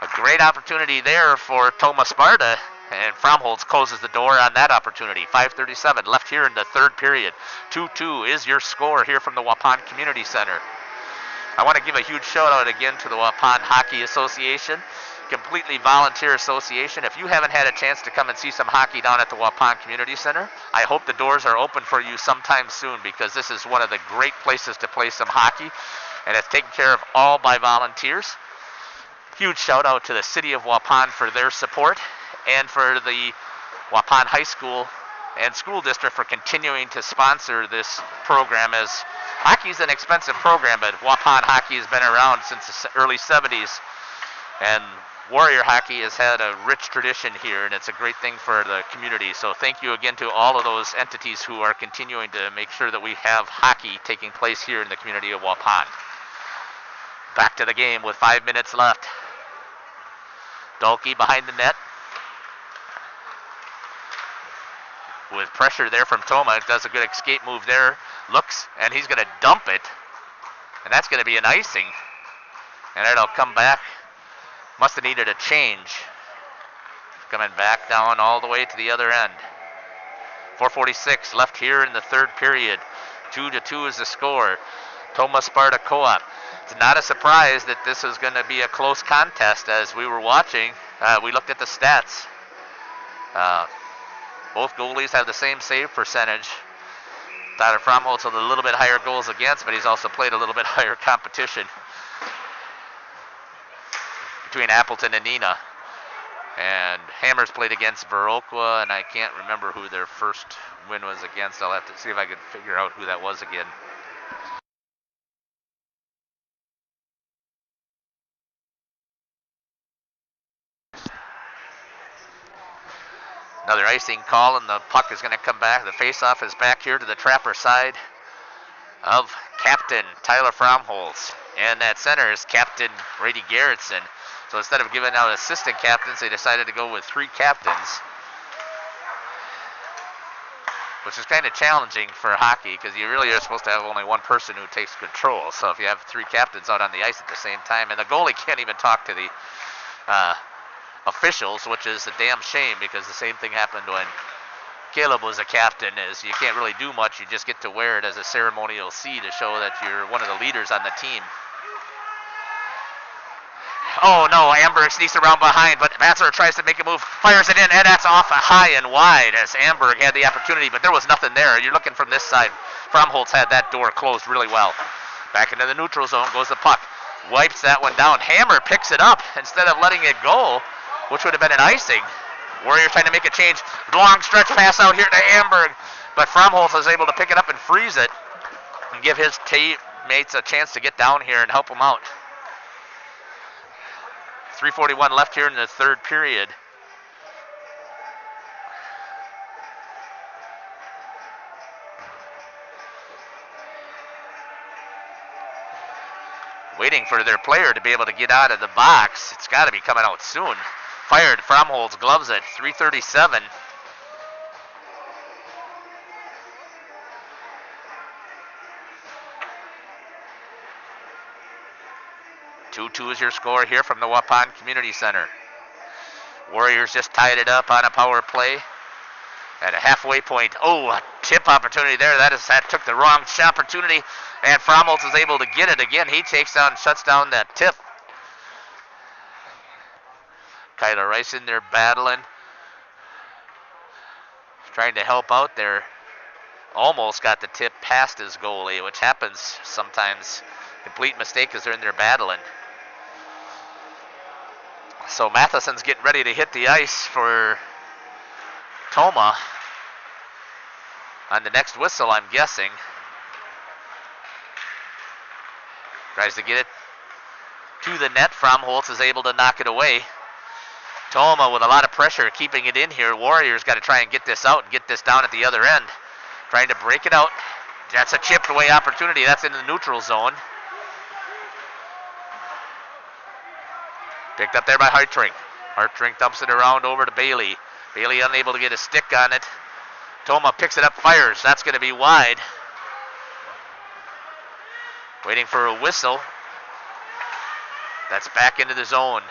A great opportunity there for Tomah Sparta, and Fromholtz closes the door on that opportunity. 5:37 left here in the third period. 2-2 is your score here from the Waupun Community Center. I want to give a huge shout out again to the Waupun Hockey Association, completely volunteer association. If you haven't had a chance to come and see some hockey down at the Waupun Community Center, I hope the doors are open for you sometime soon, because this is one of the great places to play some hockey, and it's taken care of all by volunteers. Huge shout out to the city of Waupun for their support, and for the Waupun High School and School District for continuing to sponsor this program, as hockey is an expensive program, but Waupun hockey has been around since the early 70s, and Warrior hockey has had a rich tradition here, and it's a great thing for the community. So thank you again to all of those entities who are continuing to make sure that we have hockey taking place here in the community of Waupun. Back to the game with 5 minutes left. Dalkey behind the net. With pressure there from Tomah, does a good escape move there. Looks, and he's going to dump it. And that's going to be an icing. And it'll come back. Must have needed a change. Coming back down all the way to the other end. 4:46 left here in the third period. 2-2 is the score. Tomah Sparta Co-op. It's not a surprise that this is going to be a close contest. As we were watching, we looked at the stats. Both goalies have the same save percentage. Tyler Fromholtz with a little bit higher goals against, but he's also played a little bit higher competition between Appleton and Neenah. And Hammers played against Viroqua, and I can't remember who their first win was against. I'll have to see if I can figure out who that was again. Another icing call, and the puck is going to come back. The faceoff is back here to the Trapper side of Captain Tyler Fromholtz. And that center is Captain Brady Garrettson. So instead of giving out assistant captains, they decided to go with 3 captains, which is kind of challenging for hockey, because you really are supposed to have only one person who takes control. So if you have 3 captains out on the ice at the same time, and the goalie can't even talk to the officials, which is a damn shame, because the same thing happened when Caleb was a captain, is you can't really do much. You just get to wear it as a ceremonial C to show that you're one of the leaders on the team. Oh no, Amberg sneaks around behind, but Batzler tries to make a move, fires it in, and that's off high and wide as Amberg had the opportunity, but there was nothing there. You're looking from this side. Fromholtz had that door closed really well. Back into the neutral zone goes the puck. Wipes that one down. Hammer picks it up instead of letting it go, which would have been an icing. Warriors trying to make a change. Long stretch pass out here to Amberg, but Fromholtz is able to pick it up and freeze it and give his teammates a chance to get down here and help them out. 3:41 left here in the third period. Waiting for their player to be able to get out of the box. It's got to be coming out soon. Fired. Fromholtz gloves it. 3:37. Two is your score here from the Waupun Community Center. Warriors just tied it up on a power play at a halfway point. Oh, a tip opportunity there. That took the wrong opportunity, and Fromholtz is able to get it again. He shuts down that tip. Kyler Rice in there battling, trying to help out there. almost got the tip past his goalie, which happens sometimes. Complete mistake as they're in there battling. So Matheson's getting ready to hit the ice for Tomah on the next whistle, I'm guessing. Tries to get it to the net. Fromholtz is able to knock it away. Tomah with a lot of pressure keeping it in here. Warriors got to try and get this out and get this down at the other end. Trying to break it out. That's a chipped away opportunity. That's in the neutral zone. Picked up there by Hartring. Hartring dumps it around over to Bailey. Bailey unable to get a stick on it. Tomah picks it up, fires. That's going to be wide. Waiting for a whistle. That's back into the zone.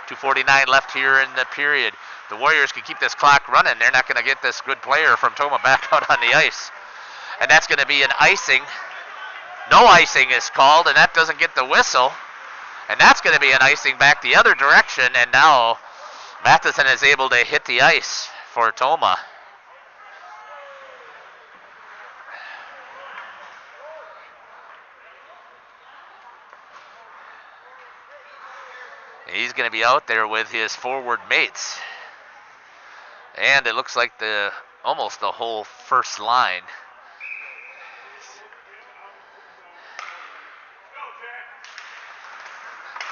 2:49 left here in the period. The Warriors can keep this clock running. They're not going to get this good player from Tomah back out on the ice. And that's going to be an icing. No icing is called, and that doesn't get the whistle. And that's going to be an icing back the other direction. And now Matheson is able to hit the ice for Tomah. He's going to be out there with his forward mates. And it looks like almost the whole first line.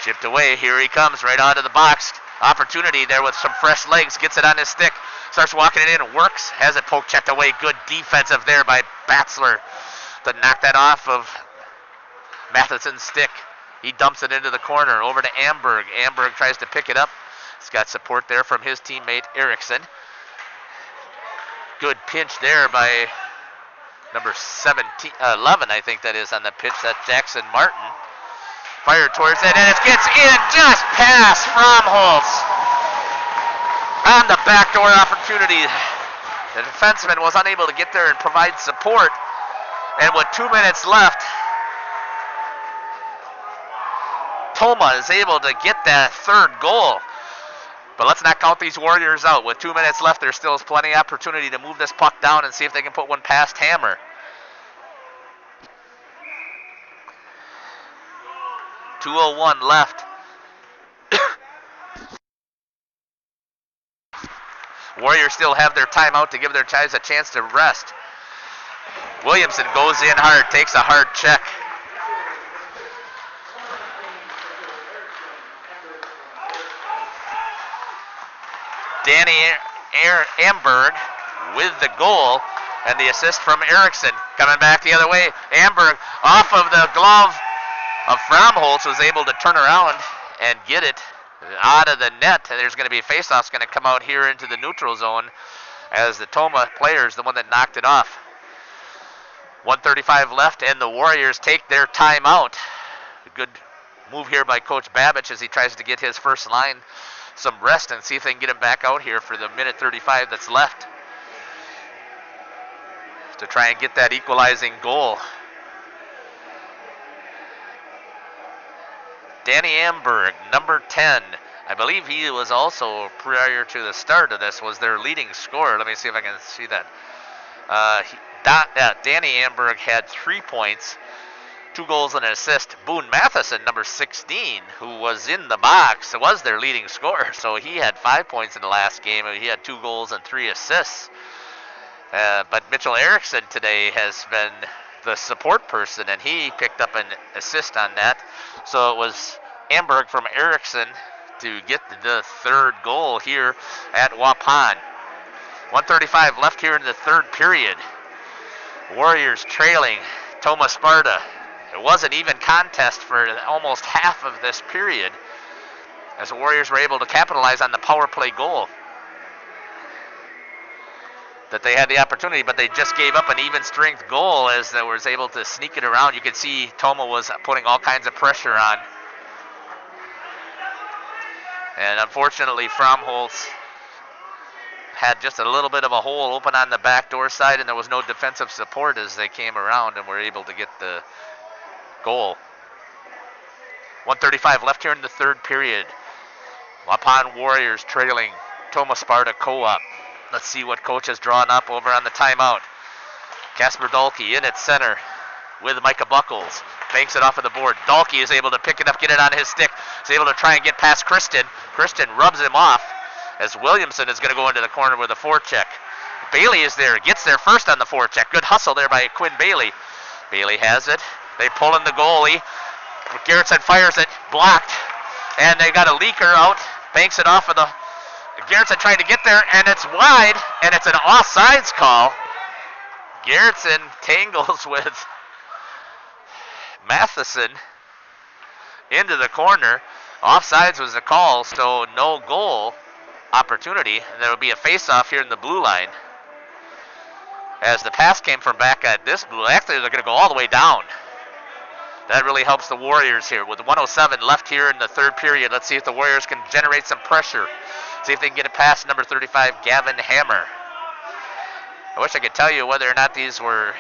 Chipped away. Here he comes right onto the box. Opportunity there with some fresh legs. Gets it on his stick. Starts walking it in. Works. Has it poke checked away. Good defensive there by Batzler to knock that off of Matheson's stick. He dumps it into the corner over to Amberg. Amberg tries to pick it up. He's got support there from his teammate Erickson. Good pinch there by number 11, I think that is on the pitch. That's Jackson Martin. Fired towards it, and it gets in just past Fromholtz. On the backdoor opportunity. The defenseman was unable to get there and provide support. And with 2 minutes left, Tomah is able to get that third goal. But let's not count these Warriors out. With 2 minutes left, there still is plenty of opportunity to move this puck down and see if they can put one past Hammer. .201 left. Warriors still have their timeout to give their guys a chance to rest. Williamson goes in hard, takes a hard check. Danny Amberg with the goal and the assist from Erickson. Coming back the other way. Amberg off of the glove of Fromholtz was able to turn around and get it out of the net. And there's going to be a faceoff going to come out here into the neutral zone as the Tomah player is the one that knocked it off. 1:35 left and the Warriors take their timeout. A good move here by Coach Babich as he tries to get his first line some rest and see if they can get him back out here for the minute 35 that's left to try and get that equalizing goal. Danny Amberg, number 10. I believe he was also, prior to the start of this, was their leading scorer. Let me see if I can see that. Danny Amberg had 3 points, 2 goals and an assist. Boone Matheson, number 16, who was in the box, was their leading scorer. So he had 5 points in the last game. He had 2 goals and 3 assists. But Mitchell Erickson today has been the support person, and he picked up an assist on that. So it was Amberg from Erickson to get the third goal here at Waupun. 1:35 left here in the third period. Warriors trailing Tomah Sparta. It was an even contest for almost half of this period as the Warriors were able to capitalize on the power play goal that they had the opportunity, but they just gave up an even strength goal as they was able to sneak it around. You could see Tomah was putting all kinds of pressure on. And unfortunately, Fromholtz had just a little bit of a hole open on the backdoor side, and there was no defensive support as they came around and were able to get the goal. 1:35 left here in the third period. Waupun Warriors trailing Tomah Sparta Co-op. Let's see what coach has drawn up over on the timeout. Casper Dahlke in at center with Micah Buckles. Banks it off of the board. Dahlke is able to pick it up, get it on his stick. He's able to try and get past Kristen. Kristen rubs him off as Williamson is going to go into the corner with a forecheck. Bailey is there, gets there first on the forecheck. Good hustle there by Quinn Bailey. Bailey has it. They pull in the goalie. Garrettson fires it, blocked. And they got a leaker out. Banks it off of the... Garrettson trying to get there, and it's wide, and it's an offsides call. Garrettson tangles with Matheson into the corner. Offsides was the call, so no goal opportunity. And there will be a face-off here in the blue line. As the pass came from back at this blue, actually they're going to go all the way down. That really helps the Warriors here. With 1:07 left here in the third period, let's see if the Warriors can generate some pressure. See if they can get it past number 35, Gavin Hammer. I wish I could tell you whether or not these were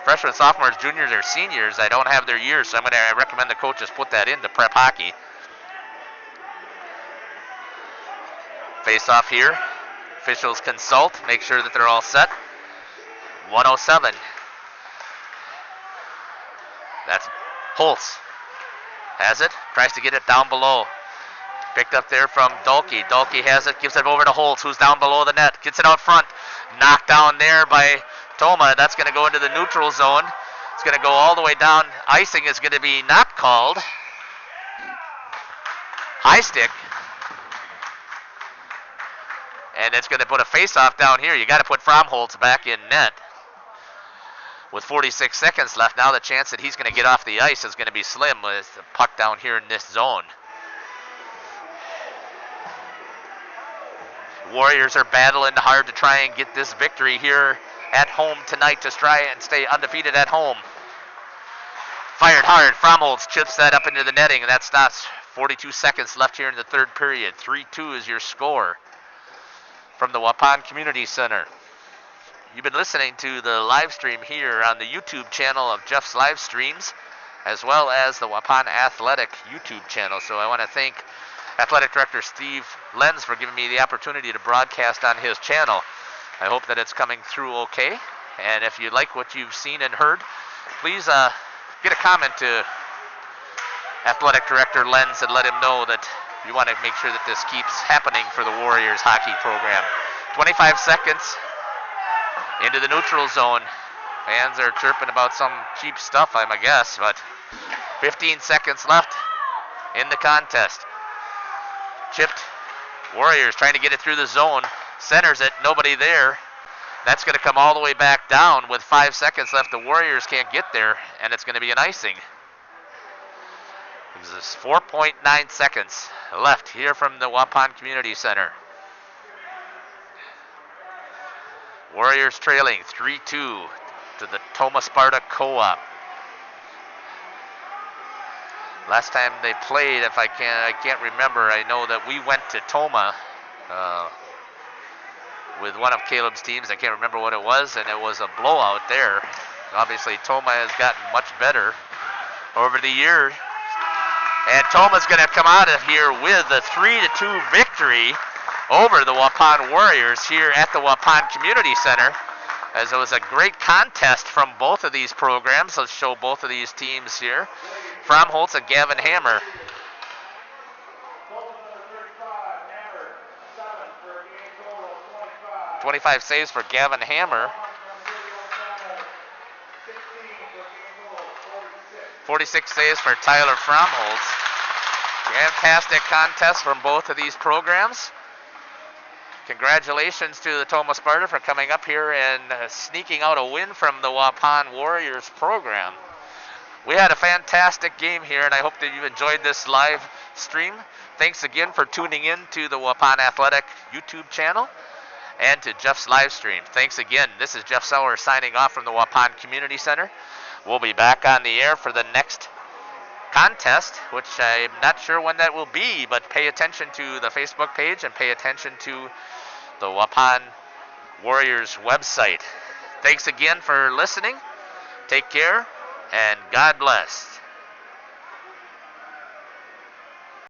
freshmen, sophomores, juniors, or seniors. I don't have their years, so I'm going to recommend the coaches put that into prep hockey. Face off here. Officials consult, make sure that they're all set. 1:07. That's Holtz. Has it, tries to get it down below. Picked up there from Dahlke. Dahlke has it, gives it over to Holtz, who's down below the net. Gets it out front. Knocked down there by Tomah. That's going to go into the neutral zone. It's going to go all the way down. Icing is going to be not called. High stick. And it's going to put a face-off down here. You got to put Fromholtz back in net. With 46 seconds left, now the chance that he's going to get off the ice is going to be slim with the puck down here in this zone. Warriors are battling hard to try and get this victory here at home tonight to try and stay undefeated at home. Fired hard. Fromholtz chips that up into the netting, and that stops. 42 seconds left here in the third period. 3-2 is your score from the Waupun Community Center. You've been listening to the live stream here on the YouTube channel of Jeff's Live Streams, as well as the Waupun Athletic YouTube channel. So I want to thank Athletic Director Steve Lenz for giving me the opportunity to broadcast on his channel. I hope that it's coming through okay. And if you like what you've seen and heard, please get a comment to Athletic Director Lenz and let him know that you want to make sure that this keeps happening for the Warriors hockey program. 25 seconds into the neutral zone. Fans are chirping about some cheap stuff, I'm a guess, but 15 seconds left in the contest. Chipped. Warriors trying to get it through the zone. Centers it. Nobody there. That's going to come all the way back down with 5 seconds left. The Warriors can't get there, and it's going to be an icing. There's 4.9 seconds left here from the Waupun Community Center. Warriors trailing 3-2 to the Tomah Sparta Co-op. Last time they played, if I can't remember, I know that we went to Tomah with one of Caleb's teams. I can't remember what it was, and it was a blowout there. Obviously, Tomah has gotten much better over the years. And Tomah's going to come out of here with a 3-2 victory over the Waupun Warriors here at the Waupun Community Center, as it was a great contest from both of these programs. Let's show both of these teams here. Fromholtz and Gavin Hammer. 25 saves for Gavin Hammer. 46 saves for Tyler Fromholtz. Fantastic contest from both of these programs. Congratulations to the Tomah Sparta for coming up here and sneaking out a win from the Waupun Warriors program. We had a fantastic game here, and I hope that you enjoyed this live stream. Thanks again for tuning in to the Waupun Athletic YouTube channel and to Jeff's live stream. Thanks again. This is Jeff Sauer signing off from the Waupun Community Center. We'll be back on the air for the next contest, which I'm not sure when that will be, but pay attention to the Facebook page and pay attention to the Waupun Warriors website. Thanks again for listening. Take care, and God bless.